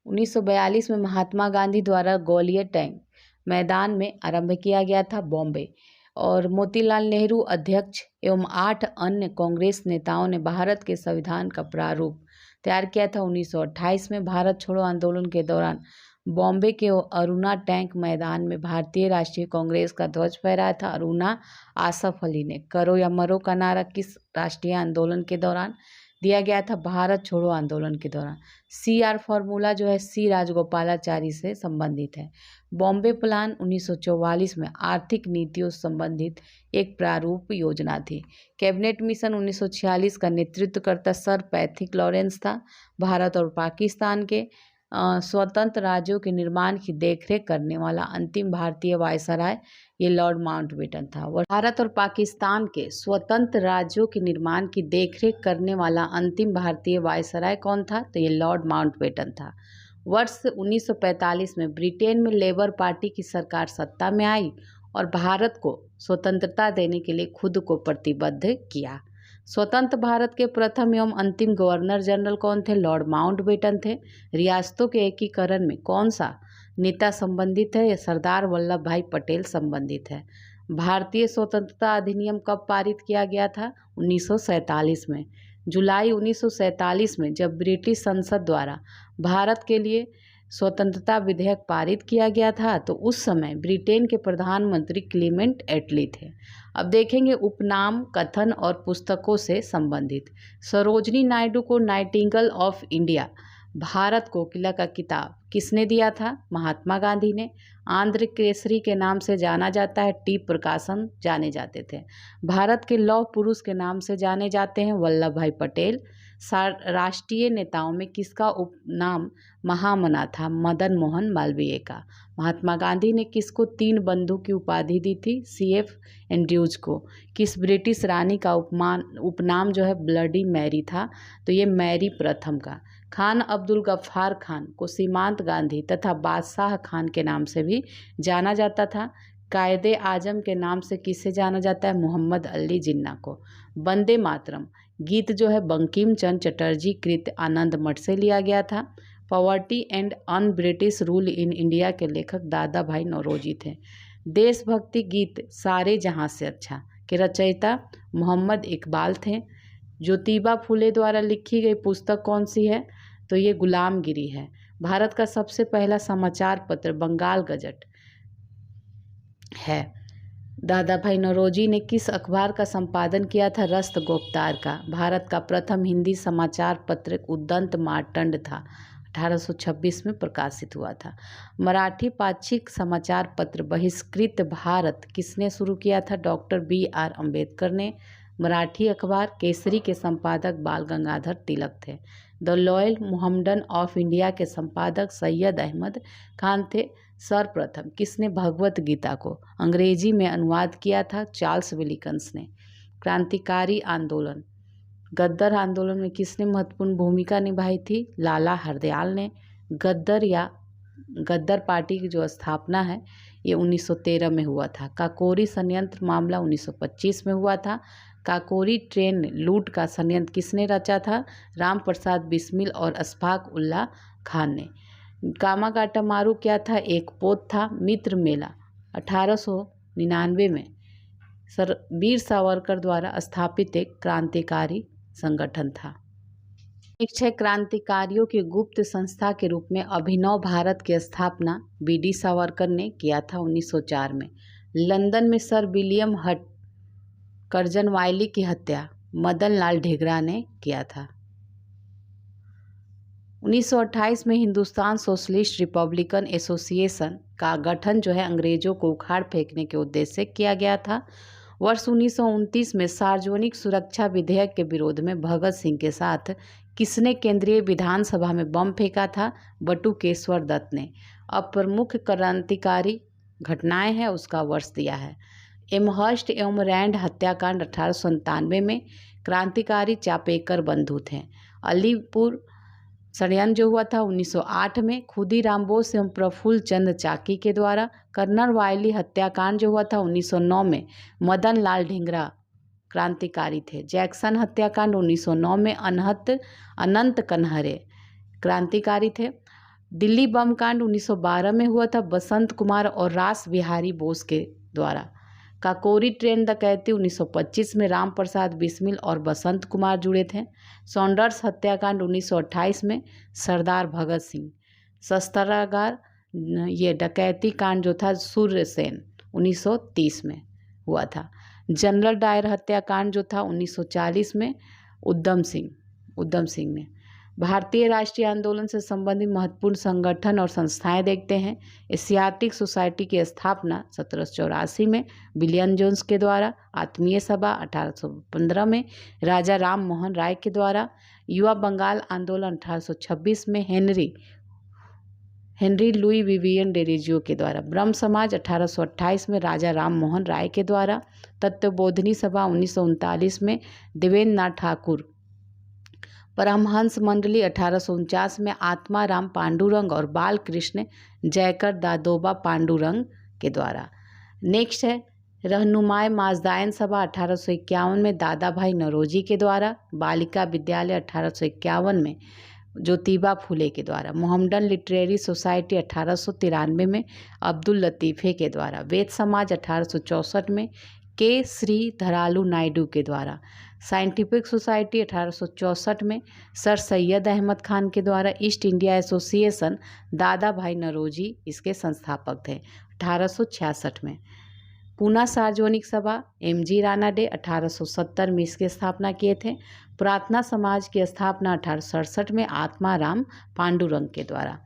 1942 में महात्मा गांधी द्वारा ग्वालियर टैंक मैदान में आरंभ किया गया था, बॉम्बे। और मोतीलाल नेहरू अध्यक्ष एवं 8 अन्य कांग्रेस नेताओं ने भारत के संविधान का प्रारूप तैयार किया था 1928 में। भारत छोड़ो आंदोलन के दौरान बॉम्बे के अरुणा टैंक मैदान में भारतीय राष्ट्रीय कांग्रेस का ध्वज फहराया था अरुणा आसफ अली ने। करो या मरो का नारा किस राष्ट्रीय आंदोलन के दौरान दिया गया था? भारत छोड़ो आंदोलन के दौरान। CR फॉर्मूला जो है सी राजगोपालाचारी से संबंधित है। बॉम्बे प्लान 1944 में आर्थिक नीतियों से संबंधित एक प्रारूप योजना थी। कैबिनेट मिशन 1946 का नेतृत्वकर्ता सर पैथिक लॉरेंस था। भारत और पाकिस्तान के स्वतंत्र राज्यों के निर्माण की देखरेख करने वाला अंतिम भारतीय वायसराय ये लॉर्ड माउंटबेटन था। भारत और पाकिस्तान के स्वतंत्र राज्यों के निर्माण की देखरेख करने वाला अंतिम भारतीय वायसराय कौन था? तो ये लॉर्ड माउंटबेटन था। वर्ष 1945 में ब्रिटेन में लेबर पार्टी की सरकार सत्ता में आई और भारत को स्वतंत्रता देने के लिए खुद को प्रतिबद्ध किया। स्वतंत्र भारत के प्रथम एवं अंतिम गवर्नर जनरल कौन थे? लॉर्ड माउंटबेटन थे। रियासतों के एकीकरण में कौन सा नेता संबंधित है? सरदार वल्लभ भाई पटेल संबंधित है। भारतीय स्वतंत्रता अधिनियम कब पारित किया गया था? 1947 में। जुलाई 1947 में जब ब्रिटिश संसद द्वारा भारत के लिए स्वतंत्रता विधेयक पारित किया गया था तो उस समय ब्रिटेन के प्रधानमंत्री क्लीमेंट एटली थे। अब देखेंगे उपनाम, कथन और पुस्तकों से संबंधित। सरोजनी नायडू को नाइटिंगेल ऑफ इंडिया भारत कोकिला का किताब किसने दिया था? महात्मा गांधी ने। आंध्र केसरी के नाम से जाना जाता है, टी प्रकाशन जाने जाते थे। भारत के लौह पुरुष के नाम से जाने जाते हैं, वल्लभ भाई पटेल। राष्ट्रीय नेताओं में किसका उपनाम महामना था? मदन मोहन मालवीय का। महात्मा गांधी ने किसको 3 बंधु की उपाधि दी थी? CF एंड्रयूज को। किस ब्रिटिश रानी का उपनाम जो है ब्लडी मैरी था? तो ये मैरी प्रथम का। खान अब्दुल गफ्फार खान को सीमांत गांधी तथा बादशाह खान के नाम से भी जाना जाता था। कायदे आजम के नाम से किसे जाना जाता है? मोहम्मद अली जिन्ना को। वंदे मातरम गीत जो है बंकिम चंद्र चटर्जी कृत आनंद मठ से लिया गया था। Poverty and un British rule in India के लेखक दादा भाई नौरोजी थे। देशभक्ति गीत सारे जहां से अच्छा के रचयिता मोहम्मद इकबाल थे। ज्योतिबा फुले द्वारा लिखी गई पुस्तक कौन सी है? तो ये गुलामगिरी है। भारत का सबसे पहला समाचार पत्र बंगाल गजट है। दादा भाई नौरोजी ने किस अखबार का संपादन किया था? रस्त गुप्तार का। भारत का प्रथम हिंदी समाचार पत्र उद्दंत मार्तंड था, 1826 में प्रकाशित हुआ था। मराठी पाक्षिक समाचार पत्र बहिष्कृत भारत किसने शुरू किया था? Doctor B.R. अम्बेडकर ने। मराठी अखबार केसरी के संपादक बाल गंगाधर तिलक थे। The loyal Mohammedan of India के संपादक सैयद अहमद खान थे। सर्वप्रथम किसने भगवत गीता को अंग्रेजी में अनुवाद किया था? चार्ल्स विलिकन्स ने। क्रांतिकारी आंदोलन, गद्दर आंदोलन में किसने महत्वपूर्ण भूमिका निभाई थी? लाला हरदयाल ने। गद्दर पार्टी की जो स्थापना है ये 1913 में हुआ था। काकोरी संयंत्र मामला 1925 में हुआ था। काकोरी ट्रेन लूट का षड्यंत्र किसने रचा था? राम प्रसाद बिस्मिल और अशफाक उल्लाह खान ने। कामागाटा मारू क्या था? एक पोत था। मित्र मेला 1899 में वीर सावरकर द्वारा स्थापित एक क्रांतिकारी संगठन था। एक छह क्रांतिकारियों की गुप्त संस्था के रूप में अभिनव भारत की स्थापना B.D. सावरकर ने किया था 1904 में। लंदन में सर विलियम हट कर्जनवाइली की हत्या मदन लाल ढींगरा ने किया था। 1928 में हिंदुस्तान सोशलिस्ट रिपब्लिकन एसोसिएशन का गठन जो है अंग्रेजों को उखाड़ फेंकने के उद्देश्य से किया गया था। वर्ष 1929 में सार्वजनिक सुरक्षा विधेयक के विरोध में भगत सिंह के साथ किसने केंद्रीय विधानसभा में बम फेंका था? बटुकेश्वर दत्त ने। अब प्रमुख क्रांतिकारी घटनाएं हैं उसका वर्ष दिया है। एमहर्स्ट एवं रैंड हत्याकांड 1897 में। क्रांतिकारी चापेकर बंधु थे। अलीपुर षड्यंत्र जो हुआ था 1908 में। खुदीराम बोस एवं प्रफुल्ल चंद्र चाकी के द्वारा। कर्नल वायली हत्याकांड जो हुआ था 1909 में। मदन लाल ढींगरा क्रांतिकारी थे। जैक्सन हत्याकांड 1909 में। अनंत कन्हरे क्रांतिकारी थे। दिल्ली बम कांड 1912 में हुआ था बसंत कुमार और रास बिहारी बोस के द्वारा। काकोरी ट्रेन डकैती 1925 में राम प्रसाद बिस्मिल और बसंत कुमार जुड़े थे। सॉन्डर्स हत्याकांड 1928 में सरदार भगत सिंह। शस्त्रागार ये डकैती कांड जो था सूर्य सेन 1930 में हुआ था। जनरल डायर हत्याकांड जो था 1940 में उधम सिंह ने। भारतीय राष्ट्रीय आंदोलन से संबंधित महत्वपूर्ण संगठन और संस्थाएं देखते हैं। एशियाटिक सोसाइटी की स्थापना 1784 में विलियम जोन्स के द्वारा। आत्मीय सभा 1815 में राजा राम मोहन राय के द्वारा। युवा बंगाल आंदोलन 1826 में हेनरी लुई विवियन डेरिजियो के द्वारा। ब्रह्म समाज 1828 में राजा राम मोहन राय के द्वारा। तत्वबोधिनी सभा 1939 में देवेंद्र नाथ ठाकुर। परमहंस मंडली 1849 में आत्मा राम पांडुरंग और बाल कृष्ण जयकर दादोबा पांडुरंग के द्वारा। नेक्स्ट है रहनुमाय माजदायन सभा 1851 में दादा भाई नौरोजी के द्वारा। बालिका विद्यालय 1851 में ज्योतिबा फुले के द्वारा। मोहम्मडन लिटरेरी सोसाइटी 1893 में अब्दुल लतीफ़े के द्वारा। वेद समाज 1864 में के श्री धरालू नायडू के द्वारा। साइंटिफिक सोसाइटी 1864 में सर सैयद अहमद खान के द्वारा। ईस्ट इंडिया एसोसिएशन दादा भाई नौरोजी इसके संस्थापक थे 1866 में। पूना सार्वजनिक सभा MG रानाडे 1870 में इसकी स्थापना किए थे। प्रार्थना समाज की स्थापना 1867 में आत्मा राम पांडुरंग के द्वारा।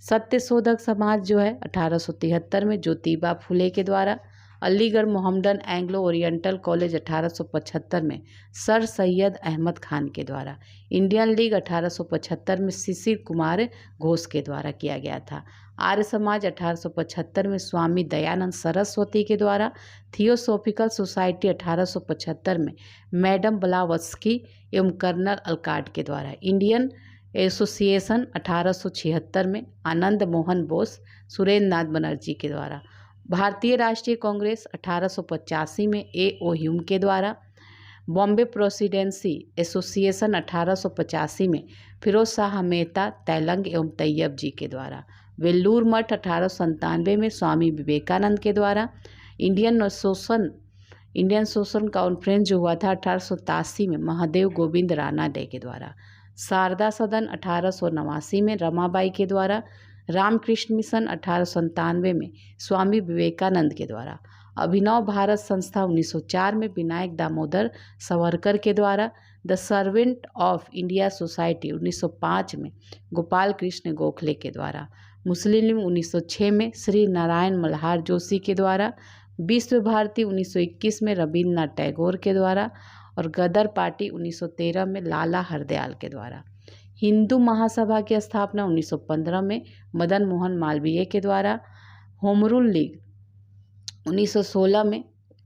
सत्य शोधक समाज जो है 1873 में ज्योतिबा फुले के द्वारा। Aligarh Mohammedan Anglo oriental college 1875 में सर सैयद अहमद खान के द्वारा। इंडियन लीग 1875 में शिशिर कुमार घोष के द्वारा किया गया था। आर्य समाज 1875 में स्वामी दयानंद सरस्वती के द्वारा। थियोसॉफिकल सोसाइटी 1875 में मैडम ब्लावत्स्की एवं कर्नल अलकाट के द्वारा। इंडियन एसोसिएशन 1876 में आनंद मोहन बोस सुरेंद्र नाथ बनर्जी के द्वारा। भारतीय राष्ट्रीय कांग्रेस 1885 में A.O. ह्यूम के द्वारा। बॉम्बे प्रेसिडेंसी एसोसिएशन 1885 में फिरोज शाह मेहता तैलंग एवं तैयब जी के द्वारा। वेल्लूर मठ 1897 में स्वामी विवेकानंद के द्वारा। इंडियन सोशल कॉन्फ्रेंस जो हुआ था 1887 में महादेव गोविंद रानाडे के द्वारा। शारदा सदन 1889 में रमाबाई के द्वारा। रामकृष्ण मिशन 1897 में स्वामी विवेकानंद के द्वारा। अभिनव भारत संस्था 1904 में विनायक दामोदर सावरकर के द्वारा। The servant of India society 1905 में गोपाल कृष्ण गोखले के द्वारा। मुस्लिम 1906 में श्री नारायण मल्हार जोशी के द्वारा। विश्व भारती 1921 में रविन्द्रनाथ टैगोर के द्वारा। और गदर पार्टी 1913 में लाला हरदयाल के द्वारा। हिंदू महासभा की स्थापना 1915 में मदन मोहन मालवीय के द्वारा। होम रूल लीग 1916 में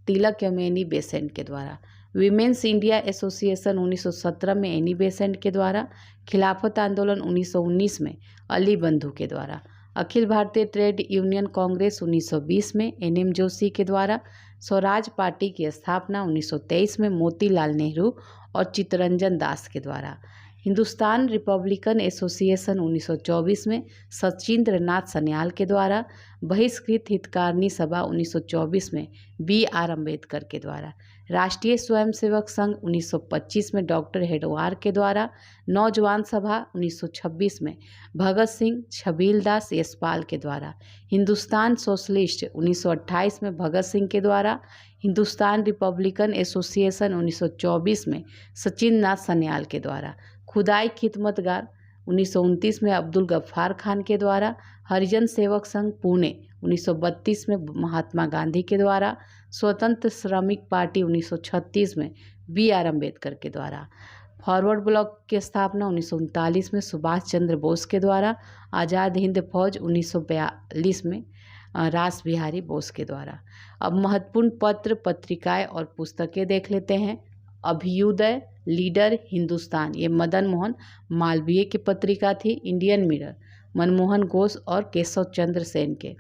तिलक यमुनी बेसेंट के द्वारा। विमेंस इंडिया एसोसिएशन 1917 में एनी बेसेंट के द्वारा। खिलाफत आंदोलन 1919 में अली बंधु के द्वारा। अखिल भारतीय ट्रेड यूनियन कांग्रेस 1920 में एनएम जोशी के द्वारा। स्वराज पार्टी की स्थापना 1923 में मोतीलाल नेहरू और चित्तरंजन दास के द्वारा। हिंदुस्तान रिपब्लिकन एसोसिएशन 1924 में सचिंद्र नाथ सन्याल के द्वारा। बहिष्कृत हितकारिणी सभा 1924 में BR अम्बेडकर के द्वारा। राष्ट्रीय स्वयंसेवक संघ 1925 में डॉक्टर हेडवार के द्वारा। नौजवान सभा 1926 में भगत सिंह छबीलदास यशपाल के द्वारा। हिंदुस्तान सोशलिस्ट 1928 में भगत सिंह के द्वारा। हिंदुस्तान रिपब्लिकन एसोसिएशन 1924 में सचिंद्र नाथ सन्याल के द्वारा। खुदाई खिदमतगार 1929 में अब्दुल गफ्फार खान के द्वारा। हरिजन सेवक संघ पुणे 1932 में महात्मा गांधी के द्वारा। स्वतंत्र श्रमिक पार्टी 1936 में BR अम्बेडकर के द्वारा। फॉरवर्ड ब्लॉक की स्थापना 1939 में सुभाष चंद्र बोस के द्वारा। आज़ाद हिंद फौज 1942 में रास बिहारी बोस के द्वारा। अब महत्वपूर्ण पत्र पत्रिकाएं और पुस्तकें देख लेते हैं। अभ्युदय, लीडर, हिंदुस्तान ये मदन मोहन मालवीय की पत्रिका थी। इंडियन मिरर मनमोहन घोष और केशव चंद्र सेन के।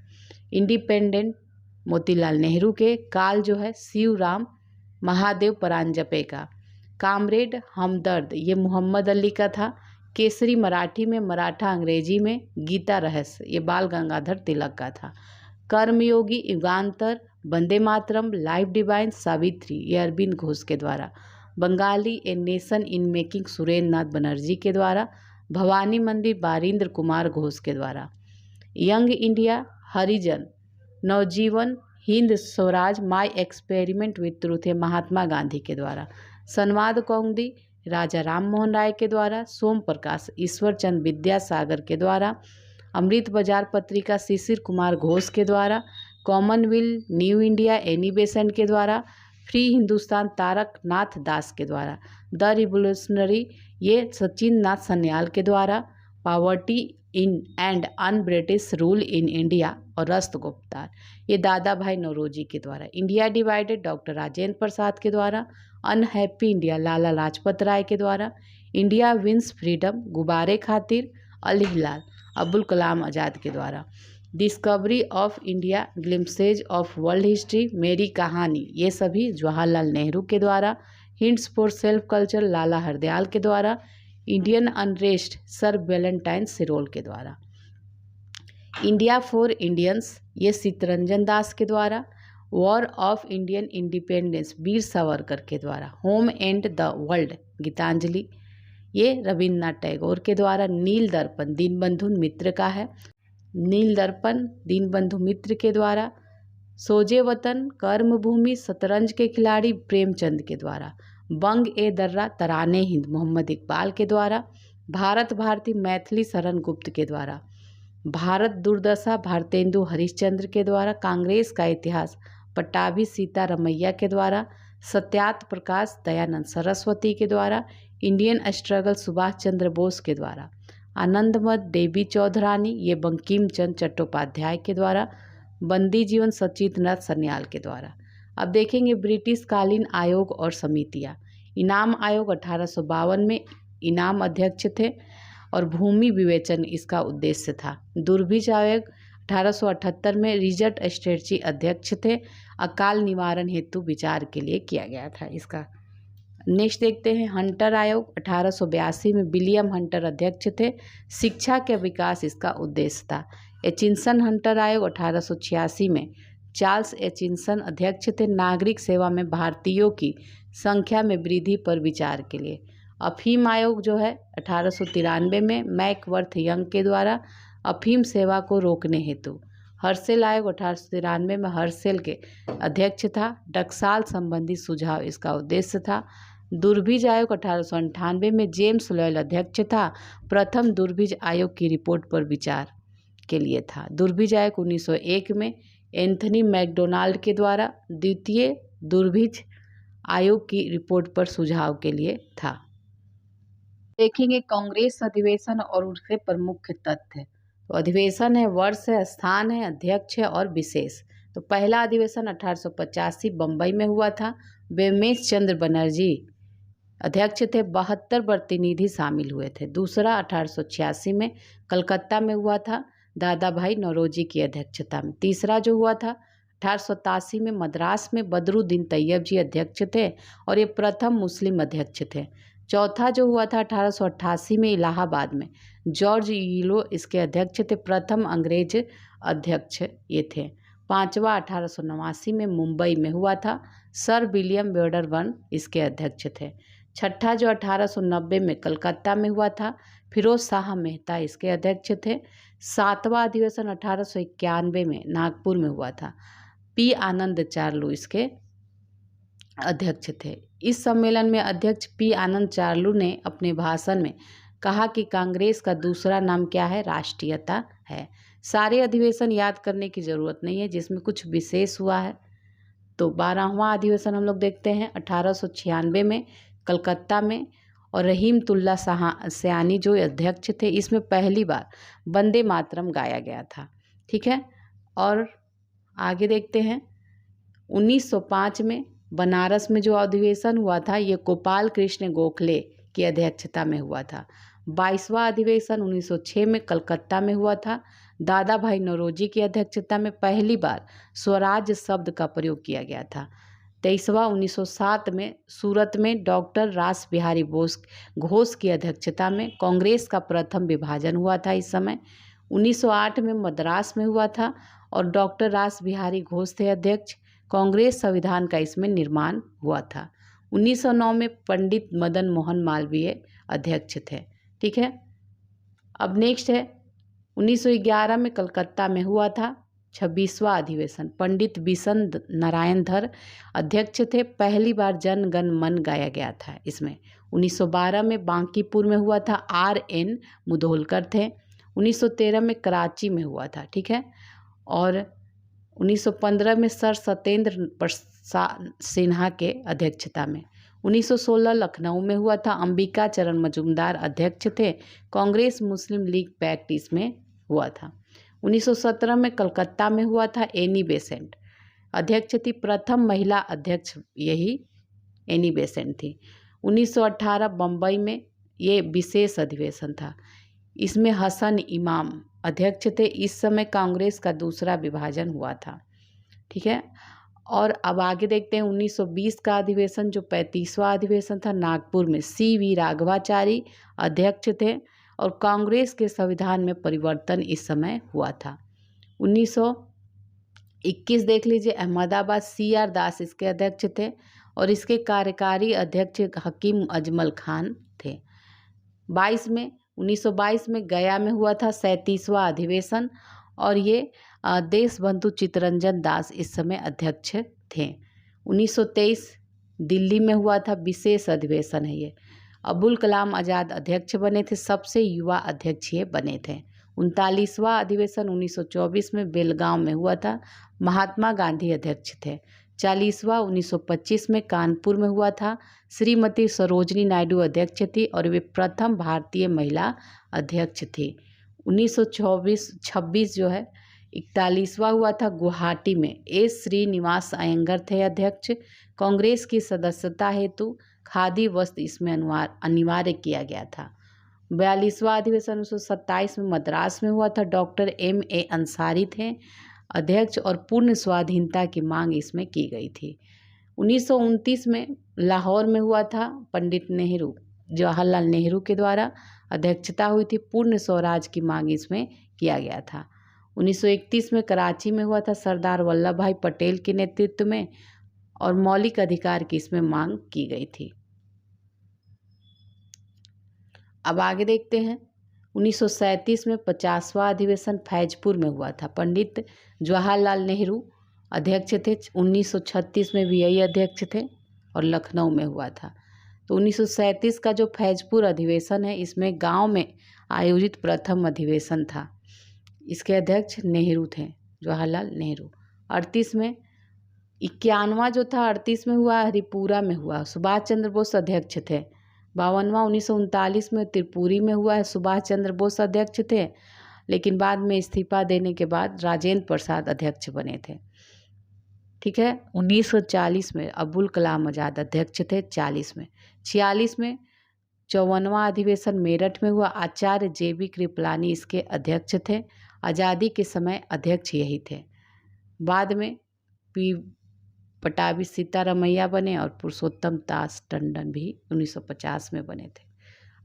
इंडिपेंडेंट मोतीलाल नेहरू के। काल जो है शिवराम महादेव परांजपे का। कामरेड हमदर्द ये मोहम्मद अली का था। केसरी मराठी में मराठा अंग्रेजी में गीता रहस्य ये बाल गंगाधर तिलक का था। कर्मयोगी, युगांतर, वंदे मातरम, लाइफ डिवाइन, सावित्री ये अरविंद घोष के द्वारा। Bengalee a nation in making Surendra Nath Banerjee के द्वारा। भवानी मंदिर बारिंद्र कुमार घोष के द्वारा। Young India, Harijan, Navjivan, Hind Swaraj, my experiment with truth है महात्मा गांधी के द्वारा। संवाद कौमुदी राजा राम मोहन राय के द्वारा। सोम प्रकाश ईश्वर चंद विद्यासागर के द्वारा। अमृत बाजार पत्रिका शिशिर कुमार घोष के द्वारा। Commonwealth new India Annie Besant के द्वारा। फ्री हिंदुस्तान तारक नाथ दास के द्वारा। द रिवोल्यूशनरी ये सचिंद्र नाथ सन्याल के द्वारा। Poverty in and un British rule in India और रस्त गुप्तार ये दादा भाई नौरोजी के द्वारा। India divided doctor Rajendra Prasad के द्वारा। अनहैप्पी इंडिया लाला लाजपत राय के द्वारा। इंडिया विंस फ्रीडम गुब्बारे खातिर अल हिलाल अब्दुल कलाम आज़ाद के द्वारा। Discovery of India glimpses of world history मेरी कहानी ये सभी जवाहरलाल नेहरू के द्वारा। हिंट्स फॉर सेल्फ कल्चर लाला हरदयाल के द्वारा। इंडियन अनरेस्ट सर वैलेंटाइन सिरोल के द्वारा। इंडिया फॉर इंडियंस ये चित्तरंजन दास के द्वारा। War of Indian independence Veer Savarkar के द्वारा। Home and the world Gitanjali ये रविन्द्रनाथ टैगोर के द्वारा। नील दर्पण दीनबंधु मित्र का है। नील दर्पण दीनबंधु मित्र के द्वारा। सोजे वतन कर्मभूमि शतरंज के खिलाड़ी प्रेमचंद के द्वारा। बंग ए दर्रा तराने हिंद मोहम्मद इकबाल के द्वारा। भारत भारती मैथिली शरण गुप्त के द्वारा। भारत दुर्दशा भारतेंदु हरिश्चंद्र के द्वारा। कांग्रेस का इतिहास पट्टाभी सीतारमैया के द्वारा। सत्यार्थ प्रकाश दयानंद सरस्वती के द्वारा। इंडियन स्ट्रगल सुभाष चंद्र बोस के द्वारा। आनंदमठ देवी चौधरानी ये बंकिम चंद्र चट्टोपाध्याय के द्वारा। बंदी जीवन सचिंद्र नाथ सन्याल के द्वारा। अब देखेंगे ब्रिटिश कालीन आयोग और समितियाँ। इनाम आयोग 1852 में इनाम अध्यक्ष थे और भूमि विवेचन इसका उद्देश्य था। दुर्भिक्ष आयोग 1878 में रिचर्ड स्ट्रेटजी अध्यक्ष थे। अकाल निवारण हेतु विचार के लिए किया गया था इसका। नेक्स्ट देखते हैं हंटर आयोग 1882 में विलियम हंटर अध्यक्ष थे। शिक्षा के विकास इसका उद्देश्य था। एचिंसन हंटर आयोग 1886 में चार्ल्स एचिंसन अध्यक्ष थे। नागरिक सेवा में भारतीयों की संख्या में वृद्धि पर विचार के लिए। अफीम आयोग जो है 1893 में मैकवर्थ यंग के द्वारा अफीम सेवा को रोकने हेतु। हर्षेल आयोग 1893 में हर्षेल के अध्यक्ष था। टकसाल संबंधी सुझाव इसका उद्देश्य था। दुर्भिज आयोग 1898 में जेम्स लॉयल अध्यक्ष था। प्रथम दुर्भिज आयोग की रिपोर्ट पर विचार के लिए था। दुर्भिज आयोग 1901 में एंथनी मैकडोनाल्ड के द्वारा द्वितीय दुर्भिज आयोग की रिपोर्ट पर सुझाव के लिए था। देखेंगे कांग्रेस अधिवेशन और उसके प्रमुख तथ्य। तो अधिवेशन है, वर्ष है, स्थान है, अध्यक्ष है और विशेष। तो पहला अधिवेशन 1885 बम्बई में हुआ था। बेमेश चंद्र बनर्जी अध्यक्ष थे। 72 प्रतिनिधि शामिल हुए थे। दूसरा 1886 में कलकत्ता में हुआ था, दादा भाई नौरोजी की अध्यक्षता में। तीसरा जो हुआ था 1887 में मद्रास में बदरुद्दीन तैयब जी अध्यक्ष थे और ये प्रथम मुस्लिम अध्यक्ष थे। चौथा जो हुआ था 1888 में इलाहाबाद में जॉर्ज यूलो इसके अध्यक्ष थे। प्रथम अंग्रेज अध्यक्ष ये थे। पांचवा 1889 में मुंबई में हुआ था। सर विलियम वेडरबर्न इसके अध्यक्ष थे। छठा जो 1890 में कलकत्ता में हुआ था, फिरोज शाह मेहता इसके अध्यक्ष थे। सातवां अधिवेशन 1891 में नागपुर में हुआ था। पी आनंद चार्लू इसके अध्यक्ष थे। इस सम्मेलन में अध्यक्ष पी आनंद चार्लू ने अपने भाषण में कहा कि कांग्रेस का दूसरा नाम क्या है, राष्ट्रीयता है। सारे अधिवेशन याद करने की ज़रूरत नहीं है, जिसमें कुछ विशेष हुआ है। तो 12वां अधिवेशन हम लोग देखते हैं 1896 में कलकत्ता में, और रहीमतुल्ला सयानी जो अध्यक्ष थे। इसमें पहली बार वंदे मातरम गाया गया था। ठीक है, और आगे देखते हैं 1905 में बनारस में जो अधिवेशन हुआ था ये गोपाल कृष्ण गोखले की अध्यक्षता में हुआ था। 22वां अधिवेशन 1906 में कलकत्ता में हुआ था। दादा भाई नौरोजी की अध्यक्षता में पहली बार स्वराज शब्द का प्रयोग किया गया था। 23वां 1907 में सूरत में डॉक्टर रास बिहारी घोष की अध्यक्षता में कांग्रेस का प्रथम विभाजन हुआ था। इस समय 1908 में मद्रास में हुआ था और डॉक्टर रास बिहारी घोष थे अध्यक्ष। कांग्रेस संविधान का इसमें निर्माण हुआ था। 1909 में पंडित मदन मोहन मालवीय अध्यक्ष थे। ठीक है, अब नेक्स्ट है 1911 में कलकत्ता में हुआ था 26वां अधिवेशन। पंडित बिशन नारायण धर अध्यक्ष थे। पहली बार जन गण मन गाया गया था इसमें। 1912 में बांकीपुर में हुआ था, R.N. मुधोलकर थे। 1913 में कराची में हुआ था। ठीक है, और 1915 में सर सत्येंद्र प्रसाद सिन्हा के अध्यक्षता में। 1916 लखनऊ में हुआ था। अंबिका चरण मजूमदार अध्यक्ष थे। कांग्रेस मुस्लिम लीग पैक्ट इसमें हुआ था। 1917 में कलकत्ता में हुआ था। एनी बेसेंट अध्यक्ष थी। प्रथम महिला अध्यक्ष यही एनी बेसेंट थी। 1918 बम्बई में ये विशेष अधिवेशन था। इसमें हसन इमाम अध्यक्ष थे। इस समय कांग्रेस का दूसरा विभाजन हुआ था। ठीक है, और अब आगे देखते हैं 1920 का अधिवेशन जो 35वां अधिवेशन था। नागपुर में C.V. राघवाचारी अध्यक्ष थे और कांग्रेस के संविधान में परिवर्तन इस समय हुआ था। 1921 देख लीजिए, अहमदाबाद C.R. दास इसके अध्यक्ष थे और इसके कार्यकारी अध्यक्ष हकीम अजमल खान थे। 1922 में गया में हुआ था 37वां अधिवेशन और ये देशबंधु चित्तरंजन दास इस समय अध्यक्ष थे। 1923 दिल्ली में हुआ था, विशेष अधिवेशन है ये। अबुल कलाम आज़ाद अध्यक्ष बने थे, सबसे युवा अध्यक्ष ये बने थे। 39वां अधिवेशन 1924 में बेलगांव में हुआ था, महात्मा गांधी अध्यक्ष थे। 40वां 1925 में कानपुर में हुआ था, श्रीमती सरोजनी नायडू अध्यक्ष थी और वे प्रथम भारतीय महिला अध्यक्ष थी। 1926 जो है 41वां हुआ था गुवाहाटी में, एस श्रीनिवास अयंगर थे अध्यक्ष। कांग्रेस की सदस्यता हेतु खादी वस्त्र इसमें अनिवार्य किया गया था। 42वां अधिवेशन 1927 में मद्रास में हुआ था, डॉक्टर M.A. अंसारी थे अध्यक्ष और पूर्ण स्वाधीनता की मांग इसमें की गई थी। 1929 में लाहौर में हुआ था, पंडित नेहरू जवाहरलाल नेहरू के द्वारा अध्यक्षता हुई थी, पूर्ण स्वराज की मांग इसमें किया गया था। 1931 में कराची में हुआ था, सरदार वल्लभ भाई पटेल के नेतृत्व में, और मौलिक अधिकार की इसमें मांग की गई थी। अब आगे देखते हैं 1937 में 50वां अधिवेशन फैजपुर में हुआ था। पंडित जवाहरलाल नेहरू अध्यक्ष थे। 1936 में भी यही अध्यक्ष थे और लखनऊ में हुआ था। तो 1937 का जो फैजपुर अधिवेशन है, इसमें गांव में आयोजित प्रथम अधिवेशन था। इसके अध्यक्ष नेहरू थे, जवाहरलाल नेहरू। 38 में 51वां जो था 38 में हुआ, हरिपुरा में हुआ, सुभाष चंद्र बोस अध्यक्ष थे। 52वां 1939 में त्रिपुरी में हुआ है, सुभाष चंद्र बोस अध्यक्ष थे, लेकिन बाद में इस्तीफा देने के बाद राजेंद्र प्रसाद अध्यक्ष बने थे। ठीक है। 1940 में अबुल कलाम आज़ाद अध्यक्ष थे। 40 में 46 में 54वां अधिवेशन मेरठ में हुआ, आचार्य JB कृपलानी इसके अध्यक्ष थे। आज़ादी के समय अध्यक्ष यही थे। बाद में पी पटाभी सीतारमैया बने और पुरुषोत्तम दास टंडन भी 1950 में बने थे।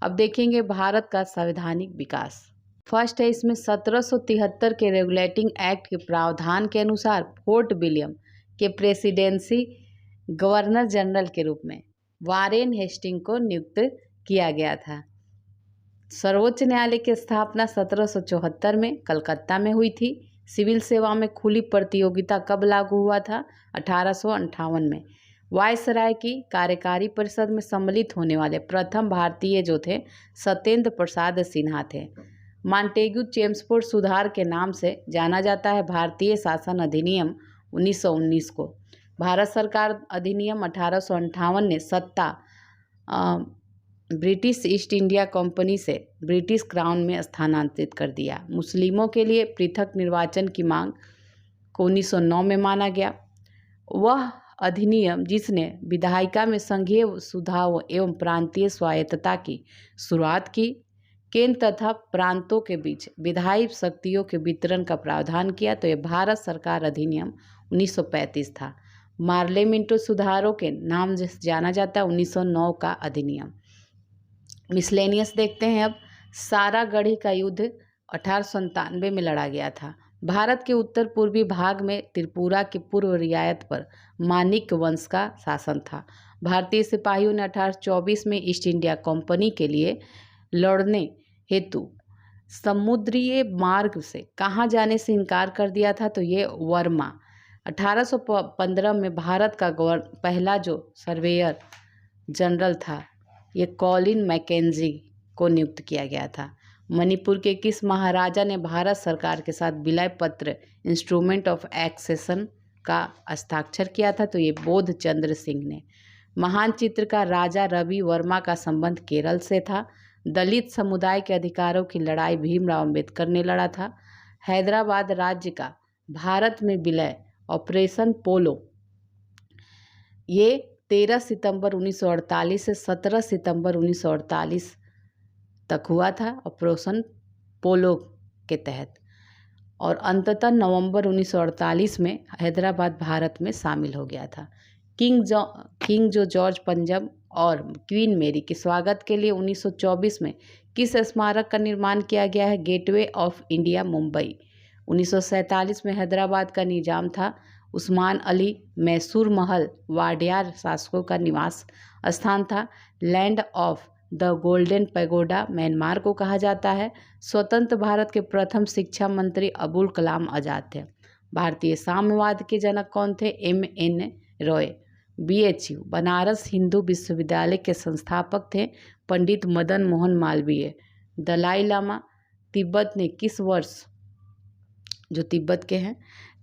अब देखेंगे भारत का संवैधानिक विकास। फर्स्ट है इसमें 1773 के रेगुलेटिंग एक्ट के प्रावधान के अनुसार फोर्ट विलियम के प्रेसिडेंसी गवर्नर जनरल के रूप में वारेन हेस्टिंग को नियुक्त किया गया था। सर्वोच्च न्यायालय की स्थापना 1774 में कलकत्ता में हुई थी। सिविल सेवा में खुली प्रतियोगिता कब लागू हुआ था? 1858 में। वायसराय की कार्यकारी परिषद में सम्मिलित होने वाले प्रथम भारतीय जो थे सत्येंद्र प्रसाद सिन्हा थे। मॉन्टेग्यू चेम्सफोर्ड सुधार के नाम से जाना जाता है भारतीय शासन अधिनियम 1919 को। भारत सरकार अधिनियम 1858 ने सत्ता ब्रिटिश ईस्ट इंडिया कंपनी से ब्रिटिश क्राउन में स्थानांतरित कर दिया। मुस्लिमों के लिए पृथक निर्वाचन की मांग को 1909 में माना गया। वह अधिनियम जिसने विधायिका में संघीय सुधार एवं प्रांतीय स्वायत्तता की शुरुआत की, केंद्र तथा प्रांतों के बीच विधायी शक्तियों के वितरण का प्रावधान किया, तो यह भारत सरकार अधिनियम 1935 था। मार्ले मिंटो सुधारों के नाम से जाना जाता है 1909 का अधिनियम। मिसलेनियस देखते हैं अब। सारागढ़ी का युद्ध 1897 में लड़ा गया था। भारत के उत्तर पूर्वी भाग में त्रिपुरा की पूर्व रियायत पर मानिक वंश का शासन था। भारतीय सिपाहियों ने 1824 में ईस्ट इंडिया कंपनी के लिए लड़ने हेतु समुद्रीय मार्ग से कहाँ जाने से इनकार कर दिया था, तो ये वर्मा। 1815 में भारत का पहला जो सर्वेयर जनरल था, ये कॉलिन मैकेंजी को नियुक्त किया गया था। मणिपुर के किस महाराजा ने भारत सरकार के साथ विलय पत्र इंस्ट्रूमेंट ऑफ एक्सेशन का हस्ताक्षर किया था, तो ये बोध चंद्र सिंह ने। महान चित्रकार राजा रवि वर्मा का संबंध केरल से था। दलित समुदाय के अधिकारों की लड़ाई भीमराव अम्बेडकर ने लड़ा था। हैदराबाद राज्य का भारत में विलय ऑपरेशन पोलो, ये 13 सितंबर 1948 से 17 सितंबर 1948 तक हुआ था ऑपरेशन पोलो के तहत, और अंततः नवंबर 1948 में हैदराबाद भारत में शामिल हो गया था। किंग जॉर्ज पंजम और क्वीन मेरी के स्वागत के लिए 1924 में किस स्मारक का निर्माण किया गया है? Gateway of India Mumbai. 1947 में हैदराबाद का निजाम था उस्मान अली मैसूर महल वाडियार शासकों का निवास स्थान था। Land of the golden pagoda Myanmar को कहा जाता है। स्वतंत्र भारत के प्रथम शिक्षा मंत्री अबुल कलाम आज़ाद थे। भारतीय साम्यवाद के जनक कौन थे? MN रॉय। BHU बनारस हिंदू विश्वविद्यालय के संस्थापक थे पंडित मदन मोहन मालवीय। दलाई लामा तिब्बत ने किस वर्ष, जो तिब्बत के हैं,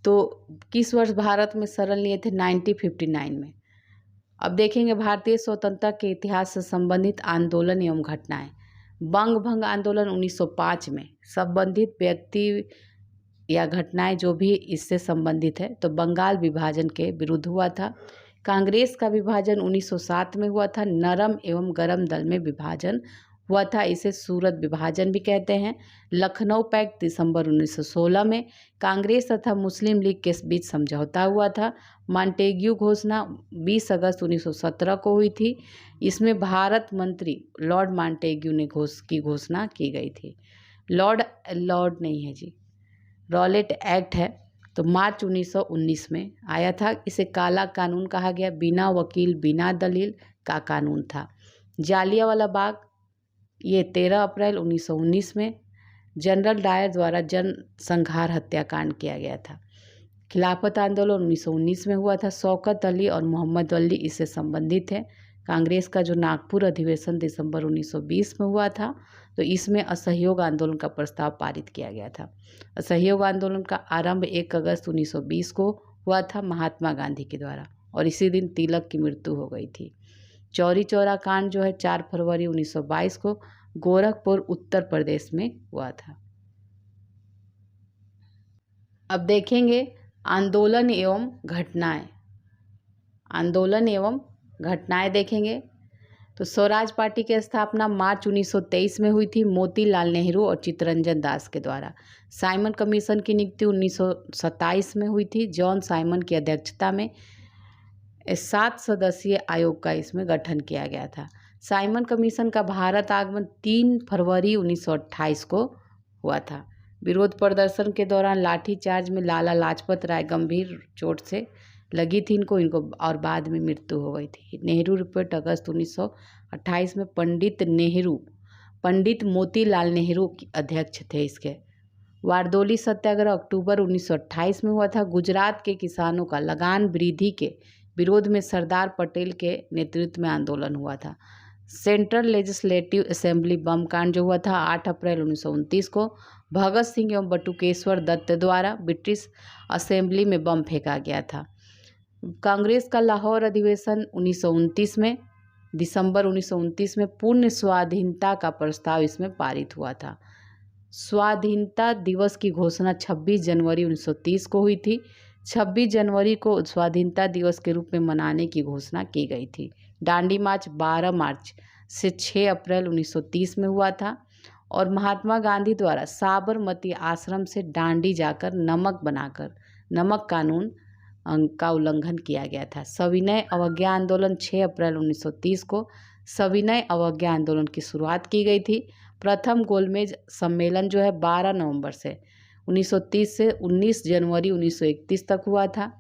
तो किस वर्ष भारत में शरण लिए थे? 1959 में। अब देखेंगे भारतीय स्वतंत्रता के इतिहास से संबंधित आंदोलन एवं घटनाएं। बंग भंग आंदोलन 1905 में। संबंधित व्यक्ति या घटनाएं जो भी इससे संबंधित है, तो बंगाल विभाजन के विरुद्ध हुआ था। कांग्रेस का विभाजन 1907 में हुआ था। नरम एवं गरम दल में विभाजन हुआ था, इसे सूरत विभाजन भी कहते हैं। लखनऊ पैक्ट दिसंबर 1916 में। कांग्रेस तथा मुस्लिम लीग के बीच समझौता हुआ था। मॉन्टेग्यू घोषणा 20 अगस्त 1917 को हुई थी। इसमें भारत मंत्री लॉर्ड मॉन्टेग्यू ने की घोषणा की गई थी। लॉर्ड नहीं है जी, रॉलेट एक्ट है, तो मार्च 1919 में आया था। इसे काला कानून कहा गया। बिना वकील बिना दलील का कानून था। जालियांवाला बाग ये 13 अप्रैल 1919 में जनरल डायर द्वारा जनसंहार हत्याकांड किया गया था। खिलाफत आंदोलन 1919 में हुआ था। शौकत अली और मोहम्मद अली इससे संबंधित है। कांग्रेस का जो नागपुर अधिवेशन दिसंबर 1920 में हुआ था, तो इसमें असहयोग आंदोलन का प्रस्ताव पारित किया गया था। असहयोग आंदोलन का आरंभ 1 अगस्त 1920 को हुआ था महात्मा गांधी के द्वारा, और इसी दिन तिलक की मृत्यु हो गई थी। चौरी चौरा कांड जो है 4 फरवरी 1922 को गोरखपुर उत्तर प्रदेश में हुआ था। अब देखेंगे आंदोलन एवं घटनाएं। आंदोलन एवं घटनाएं देखेंगे तो स्वराज पार्टी की स्थापना मार्च 1923 में हुई थी मोतीलाल नेहरू और चित्तरंजन दास के द्वारा। साइमन कमीशन की नियुक्ति 1927 में हुई थी। जॉन साइमन की अध्यक्षता में 7 सदस्यीय आयोग का इसमें गठन किया गया था। साइमन कमीशन का भारत आगमन 3 फरवरी 1928 को हुआ था। विरोध प्रदर्शन के दौरान लाठीचार्ज में लाला लाजपत राय गंभीर चोट से लगी थी इनको और बाद में मृत्यु हो गई थी। नेहरू रिपोर्ट अगस्त 1928 में पंडित मोतीलाल नेहरू की अध्यक्ष थे इसके। वारदोली सत्याग्रह अक्टूबर 1928 में हुआ था। गुजरात के किसानों का लगान वृद्धि के विरोध में सरदार पटेल के नेतृत्व में आंदोलन हुआ था। सेंट्रल लेजिस्लेटिव असेंबली बम कांड जो हुआ था 8 अप्रैल 1929 को भगत सिंह एवं बटुकेश्वर दत्त द्वारा ब्रिटिश असेंबली में बम फेंका गया था। कांग्रेस का लाहौर अधिवेशन 1929 में दिसंबर 1929 में पूर्ण स्वाधीनता का प्रस्ताव इसमें पारित हुआ था। स्वाधीनता दिवस की घोषणा 26 जनवरी 1930 को हुई थी। 26 जनवरी को स्वाधीनता दिवस के रूप में मनाने की घोषणा की गई थी। दांडी मार्च 12 मार्च से 6 अप्रैल 1930 में हुआ था और महात्मा गांधी द्वारा साबरमती आश्रम से दांडी जाकर नमक कानून का उल्लंघन किया गया था। सविनय अवज्ञा आंदोलन 6 अप्रैल 1930 को सविनय अवज्ञा आंदोलन की शुरुआत की गई थी। प्रथम गोलमेज सम्मेलन जो है 12 नवंबर से 1930 से 19 जनवरी 1931 तक हुआ था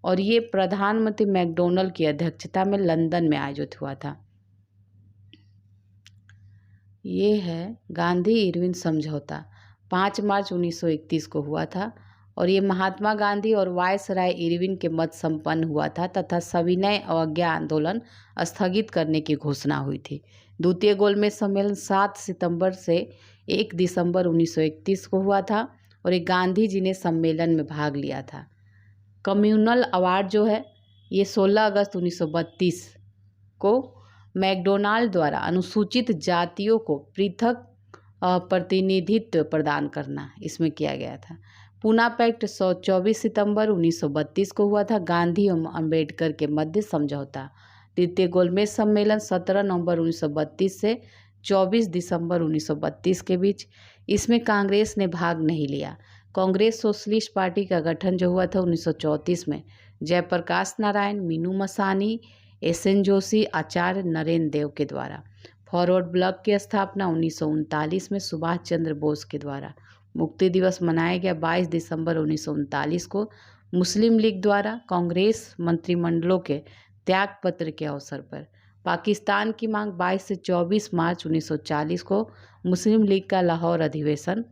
और ये प्रधानमंत्री मैकडोनल्ड की अध्यक्षता में लंदन में आयोजित हुआ था। ये है गांधी इरविन समझौता 5 मार्च 1931 को हुआ था और ये महात्मा गांधी और वायसराय इरविन के मत संपन्न हुआ था तथा सविनय अवज्ञा आंदोलन स्थगित करने की घोषणा हुई थी। द्वितीय गोलमेज सम्मेलन 7 सितंबर से 1 दिसंबर 1931 को हुआ था और ये गांधी जी ने सम्मेलन में भाग लिया था। कम्युनल अवार्ड जो है ये 16 अगस्त 1932 को मैकडोनाल्ड द्वारा अनुसूचित जातियों को पृथक प्रतिनिधित्व प्रदान करना इसमें किया गया था। पूना पैक्ट 24 सितंबर 1932 को हुआ था। गांधी एवं अंबेडकर के मध्य समझौता। तृतीय गोलमेज सम्मेलन 17 नवंबर 1932 से 24 दिसंबर 1932 के बीच। इसमें कांग्रेस ने भाग नहीं लिया। कांग्रेस सोशलिस्ट पार्टी का गठन जो हुआ था 1934 में जयप्रकाश नारायण, मीनू मसानी, एस.एन. जोशी, आचार्य नरेंद्र देव के द्वारा। फॉरवर्ड ब्लॉक की स्थापना 1939 में सुभाष चंद्र बोस के द्वारा। मुक्ति दिवस मनाया गया 22 दिसंबर 1939 को मुस्लिम लीग द्वारा कांग्रेस मंत्रिमंडलों के त्याग पत्र के अवसर पर। पाकिस्तान की मांग 22 से 24 मार्च 1940 को मुस्लिम लीग का लाहौर अधिवेशन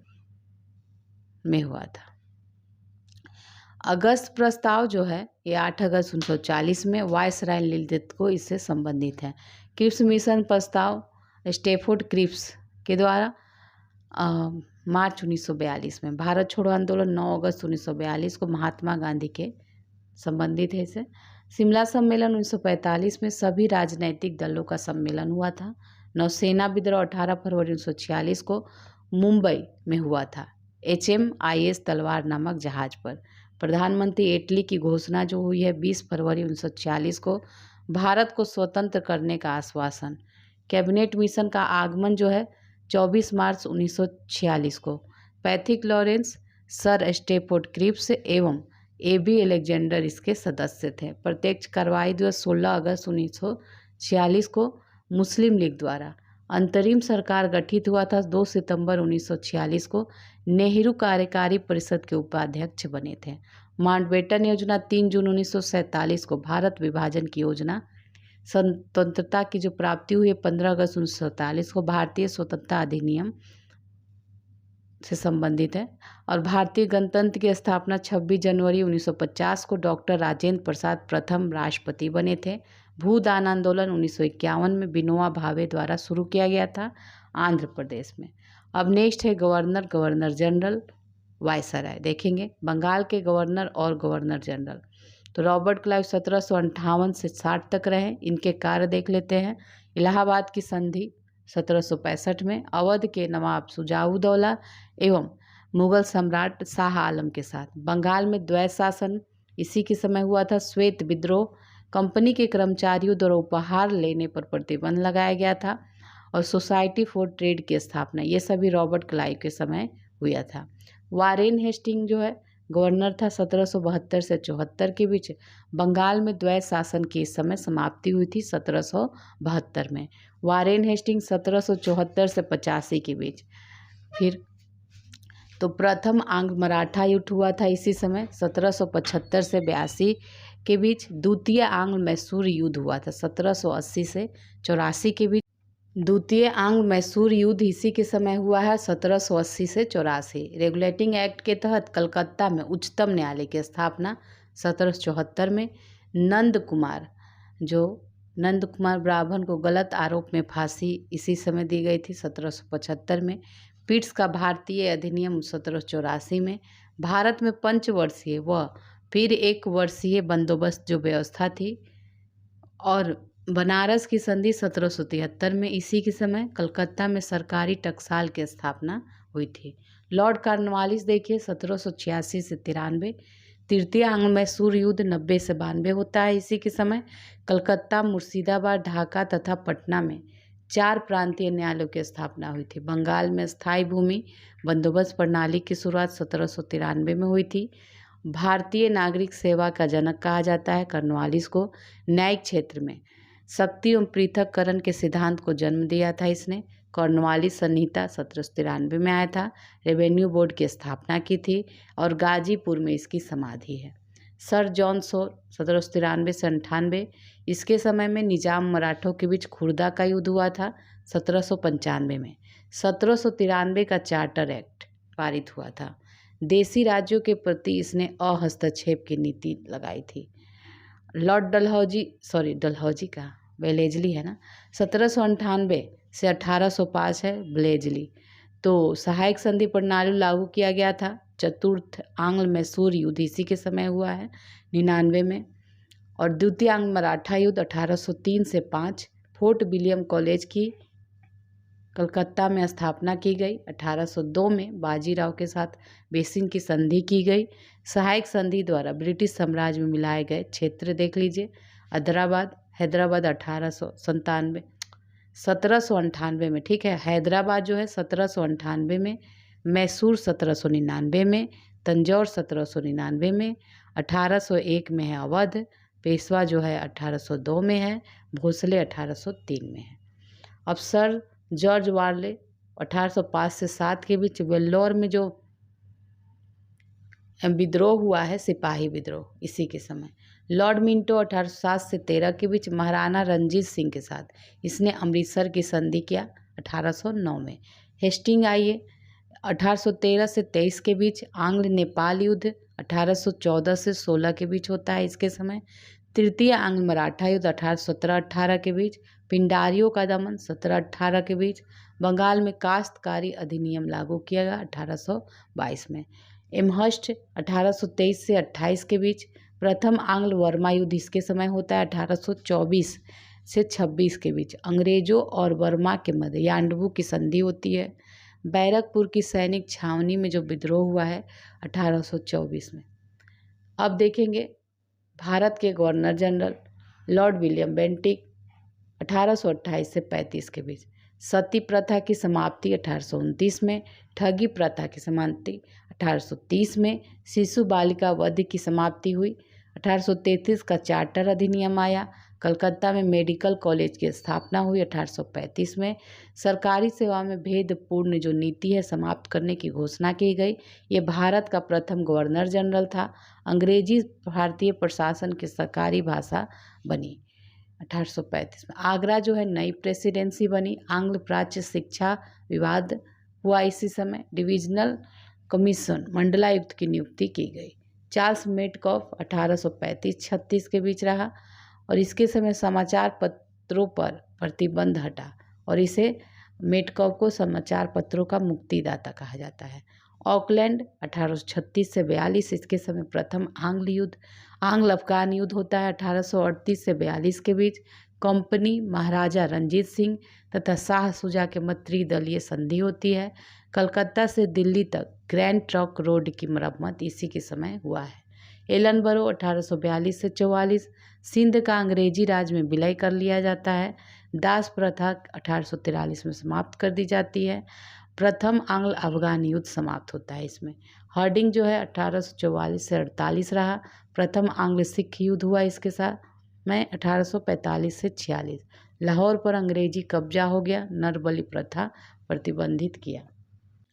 में हुआ था। अगस्त प्रस्ताव जो है ये 8 अगस्त 1940 में वायसराय नेतृत्व को इससे संबंधित है। क्रिप्स मिशन प्रस्ताव स्टैफोर्ड क्रिप्स के द्वारा मार्च 1942 में। भारत छोड़ो आंदोलन 9 अगस्त 1942 को महात्मा गांधी के संबंधित है इसे। शिमला सम्मेलन 1945 में सभी राजनैतिक दलों का सम्मेलन हुआ था। नौसेना विद्रोह 18 फरवरी 1946 को मुंबई में हुआ था HMIS तलवार नामक जहाज पर। प्रधानमंत्री इटली की घोषणा जो हुई है 20 फरवरी 1946 को भारत को स्वतंत्र करने का आश्वासन। कैबिनेट मिशन का आगमन जो है 24 मार्च 1946 को। Pethick Lawrence, sir Stafford Cripps एवं AB अलेक्जेंडर इसके सदस्य थे। प्रत्यक्ष कार्रवाई दिवस 16 अगस्त 1946 को मुस्लिम लीग द्वारा। अंतरिम सरकार गठित हुआ था 2 सितंबर 1946 को। नेहरू कार्यकारी परिषद के उपाध्यक्ष बने थे। माउंटबेटन योजना 3 जून 1947 को। भारत विभाजन की योजना स्वतंत्रता की जो प्राप्ति हुई है 15 अगस्त 1947 को भारतीय स्वतंत्रता अधिनियम से संबंधित है। और भारतीय गणतंत्र की स्थापना 26 जनवरी 1950 को डॉक्टर राजेंद्र प्रसाद प्रथम राष्ट्रपति बने थे। भूदान आंदोलन 1951 में विनोबा भावे द्वारा शुरू किया गया था आंध्र प्रदेश में। अब नेक्स्ट है गवर्नर जनरल वायसराय। देखेंगे बंगाल के गवर्नर और गवर्नर जनरल। तो रॉबर्ट क्लाइव 1758 से 60 तक रहे। इनके कार्य देख लेते हैं। इलाहाबाद की संधि 1765 में अवध के नवाब शुजा-उद-दौला एवं मुगल सम्राट शाह आलम के साथ। बंगाल में द्वैत शासन इसी के समय हुआ था। श्वेत विद्रोह, कंपनी के कर्मचारियों द्वारा उपहार लेने पर प्रतिबंध लगाया गया था और सोसाइटी फॉर ट्रेड की स्थापना, ये सभी रॉबर्ट क्लाइव के समय हुआ था। वारेन हेस्टिंग जो है गवर्नर था 1772 से 74 के बीच। बंगाल में द्वैत शासन की इस समय समाप्ति हुई थी 1772 में। वारेन हेस्टिंग 1774 से 85 के बीच। फिर तो प्रथम आंग्ल मराठा युद्ध हुआ था इसी समय 1775 से 82 के बीच। द्वितीय आंग्ल मैसूर युद्ध हुआ था 1780 से 84 के बीच। द्वितीय आंग्ल मैसूर युद्ध इसी के समय हुआ है 1780 से 84। रेगुलेटिंग एक्ट के तहत कलकत्ता में उच्चतम न्यायालय की स्थापना 1774 में। नंद कुमार ब्राह्मण को गलत आरोप में फांसी इसी समय दी गई थी 1775 में। पिट्स का भारतीय अधिनियम 1784 में। भारत में पंचवर्षीय व फिर 1 वर्षीय बंदोबस्त जो व्यवस्था थी। और बनारस की संधि 1773 में इसी के समय कलकत्ता में सरकारी टकसाल की स्थापना हुई थी। लॉर्ड कॉर्नवालिस देखिए 1786 से 93। तृतीय आंग्ल मैसूर युद्ध 90 से 92 होता है इसी के समय। कलकत्ता, मुर्शिदाबाद, ढाका तथा पटना में 4 प्रांतीय न्यायालयों की स्थापना हुई थी। बंगाल में स्थायी भूमि बंदोबस्त प्रणाली की शुरुआत 1793 में हुई थी। भारतीय नागरिक सेवा का जनक कहा जाता है कॉर्नवालिस को। न्यायिक क्षेत्र में शक्ति एवं पृथक्करण के सिद्धांत को जन्म दिया था इसने। कॉर्नवालिस संहिता 1793 में आया था। रेवेन्यू बोर्ड की स्थापना की थी और गाजीपुर में इसकी समाधि है। सर जॉन शोर 1793 से 98। इसके समय में निजाम मराठों के बीच खुर्दा का युद्ध हुआ था 1795 में। 1793 का चार्टर एक्ट पारित हुआ था। देशी राज्यों के प्रति इसने अहस्तक्षेप की नीति लगाई थी। लॉर्ड डलहौजी का वेलेजली है ना, 1798 से 1805 है ब्लेजली। तो सहायक संधि प्रणाली लागू किया गया था। चतुर्थ आंग्ल मैसूर युद्ध इसी के समय हुआ है 99 में। और द्वितीय आंग्ल मराठा युद्ध 1803 से 5। फोर्ट विलियम कॉलेज की कलकत्ता में स्थापना की गई। 1802 में बाजीराव के साथ बेसिन की संधि की गई। सहायक संधि द्वारा ब्रिटिश साम्राज्य में मिलाए गए क्षेत्र देख लीजिए। हैदराबाद 1798 में, ठीक है। हैदराबाद जो है 1798 में, मैसूर 1799 में, तंजौर 1799 में, 1801 में है अवध, पेशवा जो है 1802 में है, भोसले 1803 में है। अब सर जॉर्ज वार्ले 1805 से 7 के बीच वेल्लोर में जो विद्रोह हुआ है, सिपाही विद्रोह, इसी के समय। लॉर्ड मिंटो 1807 से 13 के बीच महाराणा रंजीत सिंह के साथ इसने अमृतसर की संधि किया 1809 में। हेस्टिंग आइए 1813 से 23 के बीच। आंग्ल नेपाल युद्ध 1814 से 16 के बीच होता है इसके समय। तृतीय आंग्ल मराठा युद्ध 1817-18 के बीच। पिंडारियों का दमन 1718 के बीच। बंगाल में काश्तकारी अधिनियम लागू किया गया 1822 में। एमहर्स्ट 1823 से 28 के बीच। प्रथम आंग्ल वर्मा युद्ध इसके समय होता है 1824 से 26 के बीच। अंग्रेजों और वर्मा के मध्य यांडबू की संधि होती है। बैरकपुर की सैनिक छावनी में जो विद्रोह हुआ है 1824 में। अब देखेंगे भारत के governor general Lord William Bentinck 1828 से 35 के बीच। सती प्रथा की समाप्ति 1829 में। ठगी प्रथा की समाप्ति 1830 में। शिशु बालिका वध की समाप्ति हुई। 1833 का चार्टर अधिनियम आया। कलकत्ता में मेडिकल कॉलेज की स्थापना हुई 1835 में। सरकारी सेवा में भेदपूर्ण जो नीति है समाप्त करने की घोषणा की गई। ये भारत का प्रथम गवर्नर जनरल था। अंग्रेजी भारतीय प्रशासन की सरकारी भाषा बनी। 1835 में। आगरा जो है नई प्रेसिडेंसी बनी। आंग्ल प्राच्य शिक्षा विवाद हुआ इसी समय। डिविजनल कमीशन मंडलायुक्त की नियुक्ति की गई। चार्ल्स मेटकॉफ 1835-36 के बीच रहा और इसके समय समाचार पत्रों पर प्रतिबंध हटा और इसे मेटकॉफ को समाचार पत्रों का मुक्तिदाता कहा जाता है। ऑकलैंड 1836 से 42, इसके समय प्रथम आंग्ल अफगान युद्ध होता है 1838 से 42 के बीच। कंपनी महाराजा रंजीत सिंह तथा शाह सुजा के मध्य त्रिदलीय संधि होती है। कलकत्ता से दिल्ली तक ग्रैंड ट्रंक रोड की मरम्मत इसी के समय हुआ है। एलनबरो 1842 से 44, सिंध का अंग्रेजी राज में विलय कर लिया जाता है। दास प्रथा 1843 में समाप्त कर दी जाती है। प्रथम आंग्ल अफगान युद्ध समाप्त होता है इसमें। हर्डिंग जो है 1844 से 48 रहा। प्रथम आंग्ल सिख युद्ध हुआ इसके साथ में 1845 से 46। लाहौर पर अंग्रेजी कब्जा हो गया। नरबली प्रथा प्रतिबंधित किया।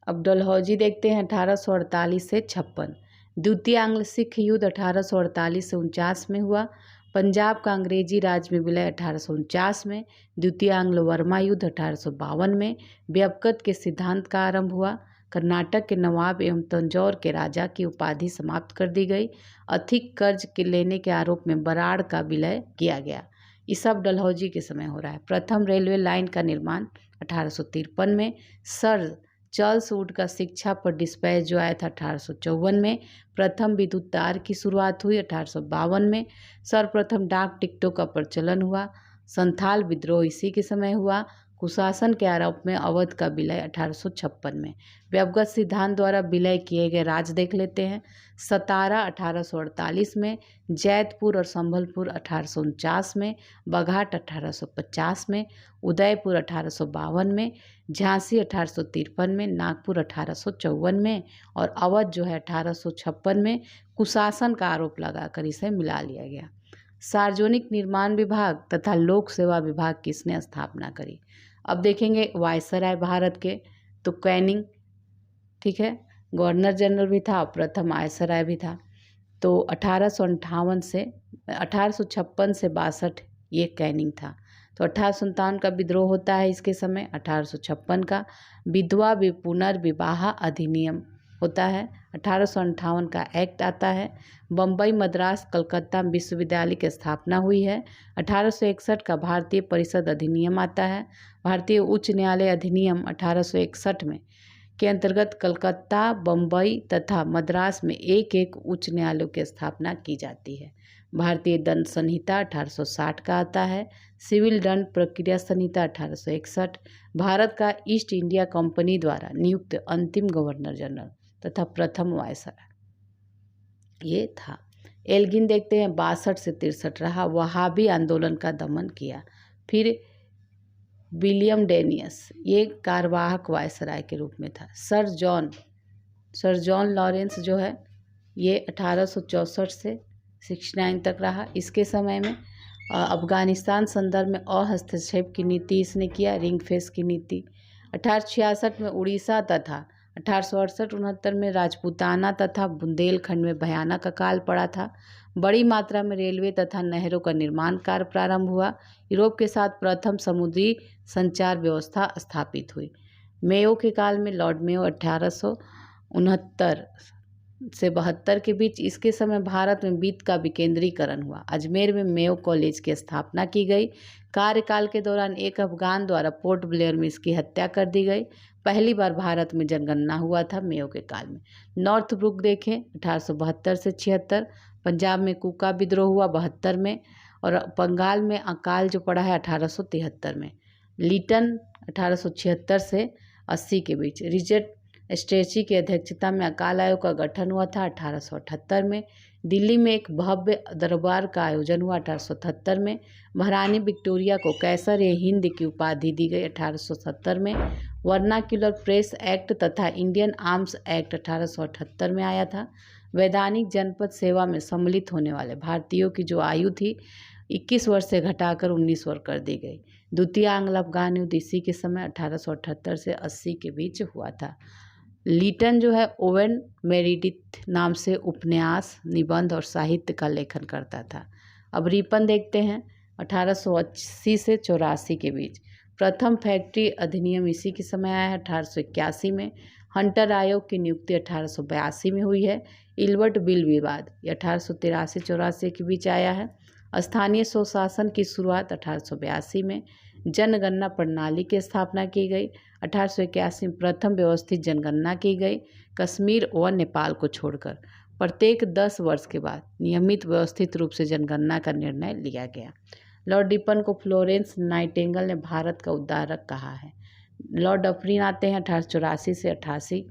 अब डलहौजी देखते हैं 1848 से 56। द्वितीय आंग्ल सिख युद्ध 1848 से 49 में हुआ। पंजाब का अंग्रेजी राज में विलय 1849 में। द्वितीय आंग्ल वर्मा युद्ध 1852 में। व्यवकत के सिद्धांत का आरंभ हुआ। कर्नाटक के नवाब एवं तंजौर के राजा की उपाधि समाप्त कर दी गई। अधिक कर्ज के लेने के आरोप में बराड़ का विलय किया गया। ये सब डलहौजी के समय हो रहा है। प्रथम रेलवे लाइन का निर्माण 1853 में। सर चार्ल्स वुड का शिक्षा पर डिस्पैच जो आया था 1854 में। प्रथम विद्युत तार की शुरुआत हुई 1852 में। सर्वप्रथम डाक टिकटों का प्रचलन हुआ। संथाल विद्रोह इसी के समय हुआ। कुशासन के आरोप में अवध का विलय 1856 में। व्यवगत सिद्धांत द्वारा विलय किए गए राज्य देख लेते हैं। सतारा 1848 में। जैतपुर और संभलपुर 1849 में। बघाट 1850 में। उदयपुर 1852 में। झांसी 1853 में। नागपुर 1854 में और अवध जो है 1856 में कुशासन का आरोप लगाकर इसे मिला लिया गया। सार्वजनिक निर्माण विभाग तथा लोक सेवा विभाग किसने स्थापना करी? अब देखेंगे वायसराय भारत के तो कैनिंग, ठीक है, गवर्नर जनरल भी था, प्रथम वायसराय भी था। तो 1858 से 1856 से 62 ये कैनिंग था। तो 1857 का विद्रोह होता है इसके समय। 1856 का विधवा पुनर्विवाह अधिनियम होता है। 1858 का एक्ट आता है। बम्बई मद्रास कलकत्ता विश्वविद्यालय की स्थापना हुई है। 1861 का भारतीय परिषद अधिनियम आता है। भारतीय उच्च न्यायालय अधिनियम 1861 में के अंतर्गत कलकत्ता, बम्बई तथा मद्रास में एक एक उच्च न्यायालयों की स्थापना की जाती है। भारतीय दंड संहिता 1860 का आता है। सिविल दंड प्रक्रिया संहिता 1861। भारत का ईस्ट इंडिया कंपनी द्वारा नियुक्त अंतिम गवर्नर जनरल तथा प्रथम वायसराय ये था। एल्गिन देखते हैं 62 से 63 रहा। वहाबी आंदोलन का दमन किया। फिर विलियम डेनियस ये कार्यवाहक वायसराय के रूप में था। सर जॉन लॉरेंस जो है ये 1864 से 69 तक रहा। इसके समय में अफगानिस्तान संदर्भ में अहस्तक्षेप की नीति इसने किया, रिंग फेंस की नीति। 1866 में उड़ीसा तथा 1868-69 में राजपूताना तथा बुंदेलखंड में भयानक अकाल पड़ा था। बड़ी मात्रा में रेलवे तथा नहरों का निर्माण कार्य प्रारंभ हुआ। यूरोप के साथ प्रथम समुद्री संचार व्यवस्था स्थापित हुई। मेयो के काल में लॉर्ड मेयो 1869 से 72 के बीच, इसके समय भारत में वित्त का विकेंद्रीकरण हुआ। अजमेर में मेयो कॉलेज की स्थापना की गई। कार्यकाल के दौरान एक अफगान द्वारा पोर्ट ब्लेयर में इसकी हत्या कर दी गई। पहली बार भारत में जनगणना हुआ था मेयो के काल में। नॉर्थ ब्रुक देखें 1872 से 76। पंजाब में कुका विद्रोह हुआ 72 में और बंगाल में अकाल जो पड़ा है 1873 में। लीटन 1876 से 80 के बीच। रिचर्ड स्ट्रेची की अध्यक्षता में अकाल आयोग का गठन हुआ था 1878 में। दिल्ली में एक भव्य दरबार का आयोजन हुआ 1877 में। महारानी विक्टोरिया को कैसर-ए-हिंद की उपाधि दी गई 1870 में। वर्नाक्युलर प्रेस एक्ट तथा इंडियन आर्म्स एक्ट 1878 में आया था। वैधानिक जनपद सेवा में सम्मिलित होने वाले भारतीयों की जो आयु थी 21 वर्ष से घटाकर 19 वर्ष कर दी गई। द्वितीय आंग्ल अफगान युद्ध इसी के समय 1878 से 80 के बीच हुआ था। लीटन जो है ओवेन मेरिडिथ नाम से उपन्यास, निबंध और साहित्य का लेखन करता था। अब रिपन देखते हैं 1880 से 84 के बीच। प्रथम फैक्ट्री अधिनियम इसी के समय आया है 1881 में। हंटर आयोग की नियुक्ति 1882 में हुई है। इल्बर्ट बिल विवाद ये 1883-84 के बीच आया है। स्थानीय स्वशासन की शुरुआत 1882 में। जनगणना प्रणाली की स्थापना की गई। 1881 में प्रथम व्यवस्थित जनगणना की गई कश्मीर व नेपाल को छोड़कर। प्रत्येक 10 वर्ष के बाद नियमित व्यवस्थित रूप से जनगणना का निर्णय लिया गया। लॉर्ड रिपन को फ्लोरेंस नाइटिंगेल ने भारत का उद्धारक कहा है। लॉर्ड डफरिन आते हैं 1884 से 88।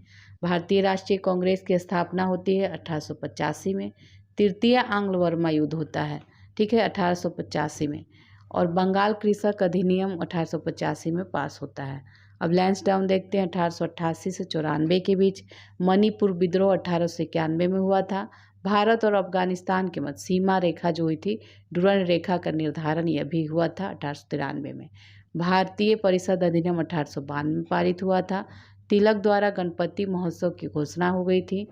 भारतीय राष्ट्रीय कांग्रेस की स्थापना होती है 1885 में। तृतीय आंग्ल वर्मा युद्ध होता है, ठीक है, 1885 में। और बंगाल कृषक अधिनियम 1885 में पास होता है। अब लैंसडाउन देखते हैं 1888 से 94 के बीच। मणिपुर विद्रोह 1891 में हुआ था। भारत और अफगानिस्तान के मध्य सीमा रेखा जो हुई थी, डुरंड रेखा का निर्धारण यह भी हुआ था 1893 में। भारतीय परिषद अधिनियम 1892 में पारित हुआ था। तिलक द्वारा गणपति महोत्सव की घोषणा हो गई थी।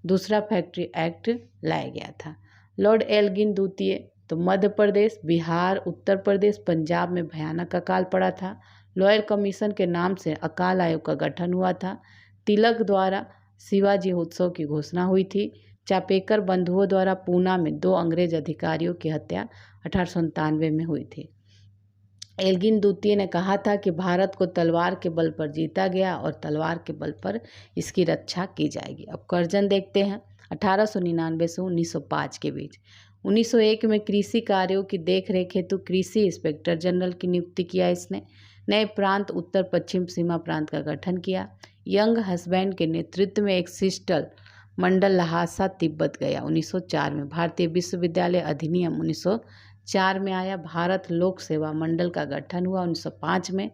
दूसरा फैक्ट्री एक्ट लाया गया था। लॉर्ड एल्गिन द्वितीय, तो मध्य प्रदेश, बिहार, उत्तर प्रदेश, पंजाब में भयानक अकाल पड़ा था। लॉयल कमीशन के नाम से अकाल आयोग का गठन हुआ था। तिलक द्वारा शिवाजी उत्सव की घोषणा हुई थी। चापेकर बंधुओं द्वारा पूना में 2 अंग्रेज अधिकारियों की हत्या 1897 में हुई थी। एल्गिन द्वितीय ने कहा था कि भारत को तलवार के बल पर जीता गया और तलवार के बल पर इसकी रक्षा की जाएगी। अब कर्जन देखते हैं 1899 से 1905 के बीच। 1901 में कृषि कार्यों की देखरेख हेतु कृषि इंस्पेक्टर जनरल की नियुक्ति किया इसने। नए प्रांत उत्तर पश्चिम सीमा प्रांत का गठन किया। यंग हस्बैंड के नेतृत्व में एक सिस्टल मंडल लहासा तिब्बत गया। 1904 में भारतीय विश्वविद्यालय अधिनियम 1904 में आया। भारत लोक सेवा मंडल का गठन हुआ 1905 में।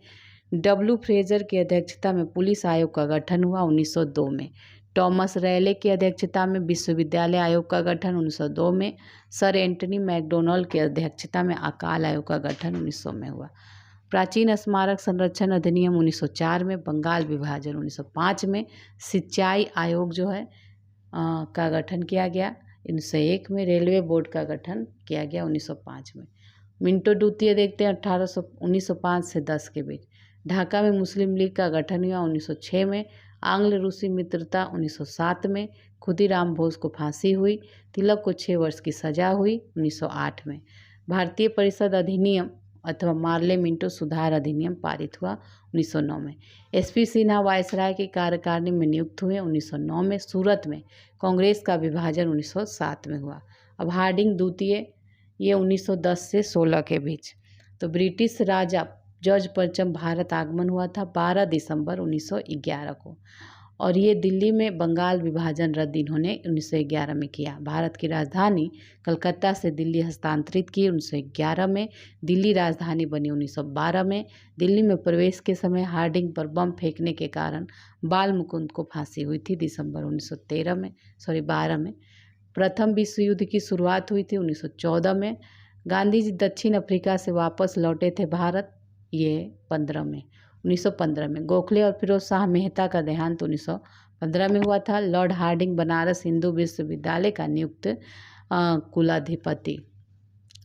डब्ल्यू फ्रेजर की अध्यक्षता में पुलिस आयोग का गठन हुआ 1902 में। टॉमस रैले की अध्यक्षता में विश्वविद्यालय आयोग का गठन 1902 में। सर एंटनी मैकडोनल्ड की अध्यक्षता में अकाल आयोग का गठन 1900 में हुआ। प्राचीन स्मारक संरक्षण अधिनियम 1904 में। बंगाल विभाजन 1905 में। सिंचाई आयोग जो है का गठन किया गया 1901 में। रेलवे बोर्ड का गठन किया गया 1905 में। मिंटो द्वितीय देखते हैं 1905 से 10 के बीच। ढाका में मुस्लिम लीग का गठन हुआ 1906 में। आंग्ल रूसी मित्रता 1907 में। खुदीराम बोस को फांसी हुई। तिलक को 6 वर्ष की सजा हुई 1908 में। भारतीय परिषद अधिनियम अथवा मार्ले मिंटो सुधार अधिनियम पारित हुआ 1909 में। एसपी सिन्हा वायसराय की कार्यकारिणी में नियुक्त हुए 1909 में। सूरत में कांग्रेस का विभाजन 1907 में हुआ। अब हार्डिंग द्वितीय, ये 1910 से 16 के बीच। तो ब्रिटिश राजा जॉर्ज पंचम भारत आगमन हुआ था 12 दिसंबर 1911 को। और ये दिल्ली में बंगाल विभाजन रद्द इन्होंने 1911 में किया। भारत की राजधानी कलकत्ता से दिल्ली हस्तांतरित की 1911 में। दिल्ली राजधानी बनी 1912 में। दिल्ली में प्रवेश के समय हार्डिंग पर बम फेंकने के कारण बाल मुकुंद को फांसी हुई थी दिसंबर 12 में। प्रथम विश्व युद्ध की शुरुआत हुई थी 1914 में। गांधी जी दक्षिण अफ्रीका से वापस लौटे थे भारत, ये 1915 में। गोखले और फिरोज शाह मेहता का देहांत 1915 में हुआ था। लॉर्ड हार्डिंग बनारस हिंदू विश्वविद्यालय का नियुक्त कुलाधिपति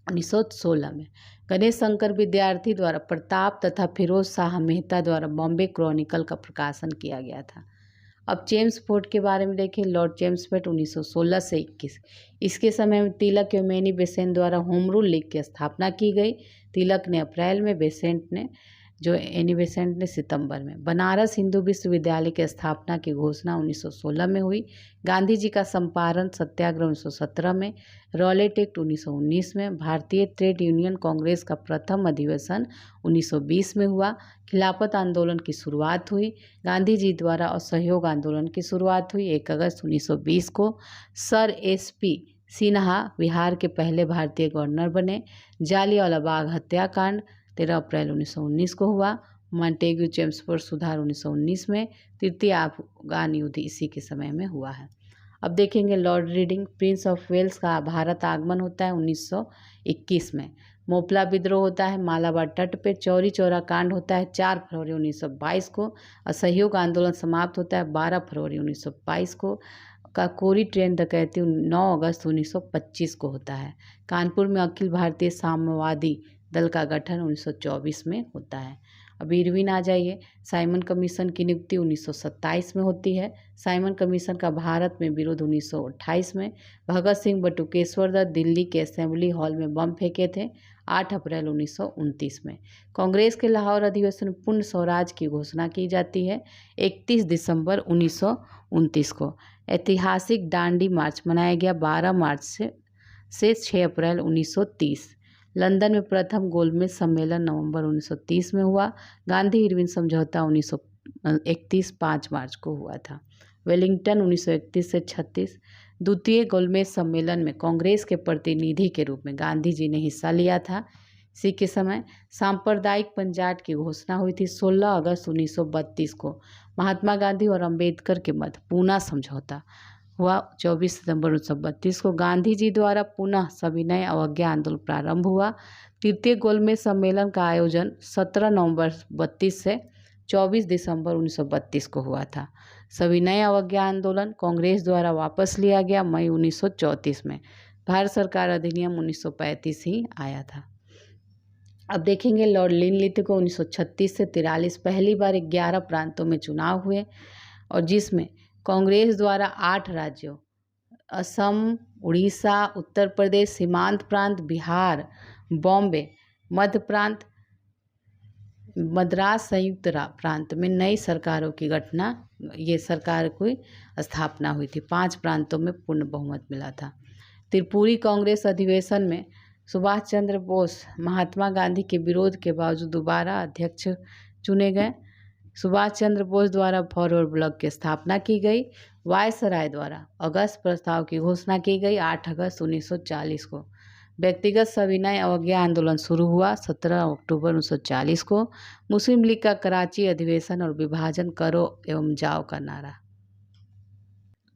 1916 में। गणेश शंकर विद्यार्थी द्वारा प्रताप तथा फिरोज शाह मेहता द्वारा बॉम्बे क्रॉनिकल का प्रकाशन किया गया था। अब चेम्सफोर्ड के बारे में देखें। लॉर्ड चेम्सफोर्ड 1916 से 21। इसके समय में तिलक एवं एनी बेसेंट द्वारा होम रूल लीग की स्थापना की गई। तिलक ने अप्रैल में, एनी बेसेंट ने सितंबर में। बनारस हिंदू विश्वविद्यालय की स्थापना की घोषणा 1916 में हुई। गांधी जी का चंपारण सत्याग्रह 1917 में। रॉलेट एक्ट 1919 में। भारतीय ट्रेड यूनियन कांग्रेस का प्रथम अधिवेशन 1920 में हुआ। खिलाफत आंदोलन की शुरुआत हुई। गांधी जी द्वारा असहयोग आंदोलन की शुरुआत हुई 1 अगस्त 1920 को। सर एसपी सिन्हा बिहार के पहले भारतीय गवर्नर बने। जालियांवाला बाग हत्याकांड 13 अप्रैल 1919 को हुआ। मॉन्टेग्यू चेम्सफोर्ड सुधार 1919 में। तृतीय अफगान युद्ध इसी के समय में हुआ है। अब देखेंगे lord Reading. Prince of Wales का भारत आगमन होता है 1921 में। मोपला विद्रोह होता है मालाबार तट पे। चौरी चौरा कांड होता है 4 फरवरी 1922 को। असहयोग आंदोलन समाप्त होता है 12 फरवरी 1922 को। काकोरी ट्रेन डकैती 9 अगस्त 1925 को होता है। कानपुर में अखिल भारतीय साम्यवादी दल का गठन 1924 में होता है। अब इरविन आ जाइए। साइमन कमीशन की नियुक्ति 1927 में होती है। साइमन कमीशन का भारत में विरोध 1928 में। भगत सिंह बटुकेश्वर दत्त दिल्ली के असेंबली हॉल में बम फेंके थे 8 अप्रैल 1929 में। कांग्रेस के लाहौर अधिवेशन में पूर्ण स्वराज की घोषणा की जाती है 31 दिसंबर 1929 को। ऐतिहासिक दांडी मार्च मनाया गया 12 मार्च से 6 अप्रैल 1930। लंदन में प्रथम गोलमेज सम्मेलन नवंबर 1930 में हुआ। गांधी इरविन समझौता 1931 5 मार्च को हुआ था। वेलिंगटन 1931 से 36। द्वितीय गोलमेज सम्मेलन में कांग्रेस के प्रतिनिधि के रूप में गांधी जी ने हिस्सा लिया था। इसी के समय सांप्रदायिक पंचायत की घोषणा हुई थी 16 अगस्त 1932 को। महात्मा गांधी और अंबेडकर के मध्य पूना समझौता हुआ 24 सितंबर 1932 को। गांधी जी द्वारा पुनः सविनय अवज्ञा आंदोलन प्रारंभ हुआ। तृतीय गोलमेज सम्मेलन का आयोजन 17 नवंबर 32 से 24 दिसंबर 1932 को हुआ था। सविनय अवज्ञा आंदोलन कांग्रेस द्वारा वापस लिया गया मई 1934 में। भारत सरकार अधिनियम 1935 ही आया था। अब देखेंगे लॉर्ड लिनलिथ को 1936 से 43 पहली बार 11 प्रांतों में चुनाव हुए और जिसमें कांग्रेस द्वारा 8 राज्यों असम, उड़ीसा, उत्तर प्रदेश, सीमांत प्रांत, बिहार, बॉम्बे, मध्य प्रांत, मद्रास संयुक्त प्रांत में नई सरकारों की गठना ये सरकार की स्थापना हुई थी। 5 प्रांतों में पूर्ण बहुमत मिला था। त्रिपुरी कांग्रेस अधिवेशन में सुभाष चंद्र बोस महात्मा गांधी के विरोध के बावजूद दोबारा अध्यक्ष चुने गए। सुभाष चंद्र बोस द्वारा फॉरवर्ड ब्लॉक की स्थापना की गई। वायसराय द्वारा अगस्त प्रस्ताव की घोषणा की गई 8 अगस्त 1940 को। व्यक्तिगत सविनय अवज्ञा आंदोलन शुरू हुआ 17 अक्टूबर 1940 को। मुस्लिम लीग का कराची अधिवेशन और विभाजन करो एवं जाओ का नारा।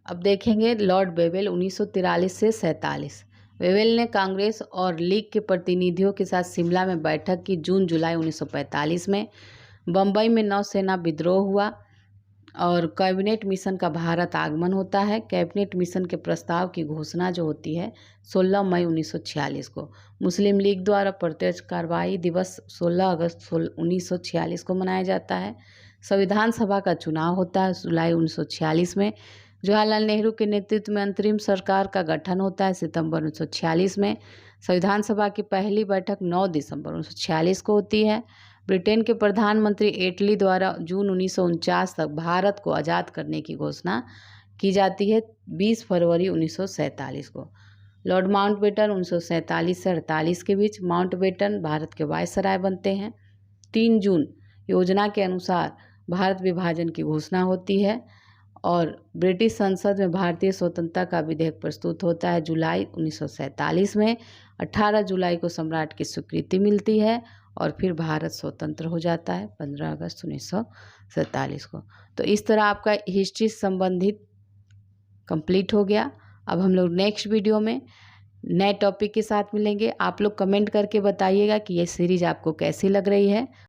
अब देखेंगे लॉर्ड वेवेल 1943 से 47। वेवेल ने कांग्रेस और लीग के प्रतिनिधियों के साथ शिमला में बैठक की। जून जुलाई 1945 में बम्बई में नौसेना विद्रोह हुआ और कैबिनेट मिशन का भारत आगमन होता है। कैबिनेट मिशन के प्रस्ताव की घोषणा जो होती है 16 मई 1946 को। मुस्लिम लीग द्वारा प्रत्यक्ष कार्रवाई दिवस 16 अगस्त 1946 को मनाया जाता है। संविधान सभा का चुनाव होता है जुलाई 1946 में। जवाहरलाल नेहरू के नेतृत्व में अंतरिम सरकार का गठन होता है सितंबर 1946 में। संविधान सभा की पहली बैठक 9 दिसंबर 1946 को होती है। ब्रिटेन के प्रधानमंत्री एटली द्वारा जून 1949 तक भारत को आज़ाद करने की घोषणा की जाती है 20 फरवरी 1947 को। लॉर्ड माउंटबेटन 1947 से 48 के बीच माउंटबेटन भारत के वायसराय बनते हैं। 3 जून योजना के अनुसार भारत विभाजन की घोषणा होती है और ब्रिटिश संसद में भारतीय स्वतंत्रता का विधेयक प्रस्तुत होता है जुलाई 1947 में। 18 जुलाई को सम्राट की स्वीकृति मिलती है और फिर भारत स्वतंत्र हो जाता है 15 अगस्त 1947 को। तो इस तरह आपका हिस्ट्री संबंधित कंप्लीट हो गया। अब हम लोग नेक्स्ट वीडियो में नए टॉपिक के साथ मिलेंगे। आप लोग कमेंट करके बताइएगा कि ये सीरीज आपको कैसी लग रही है।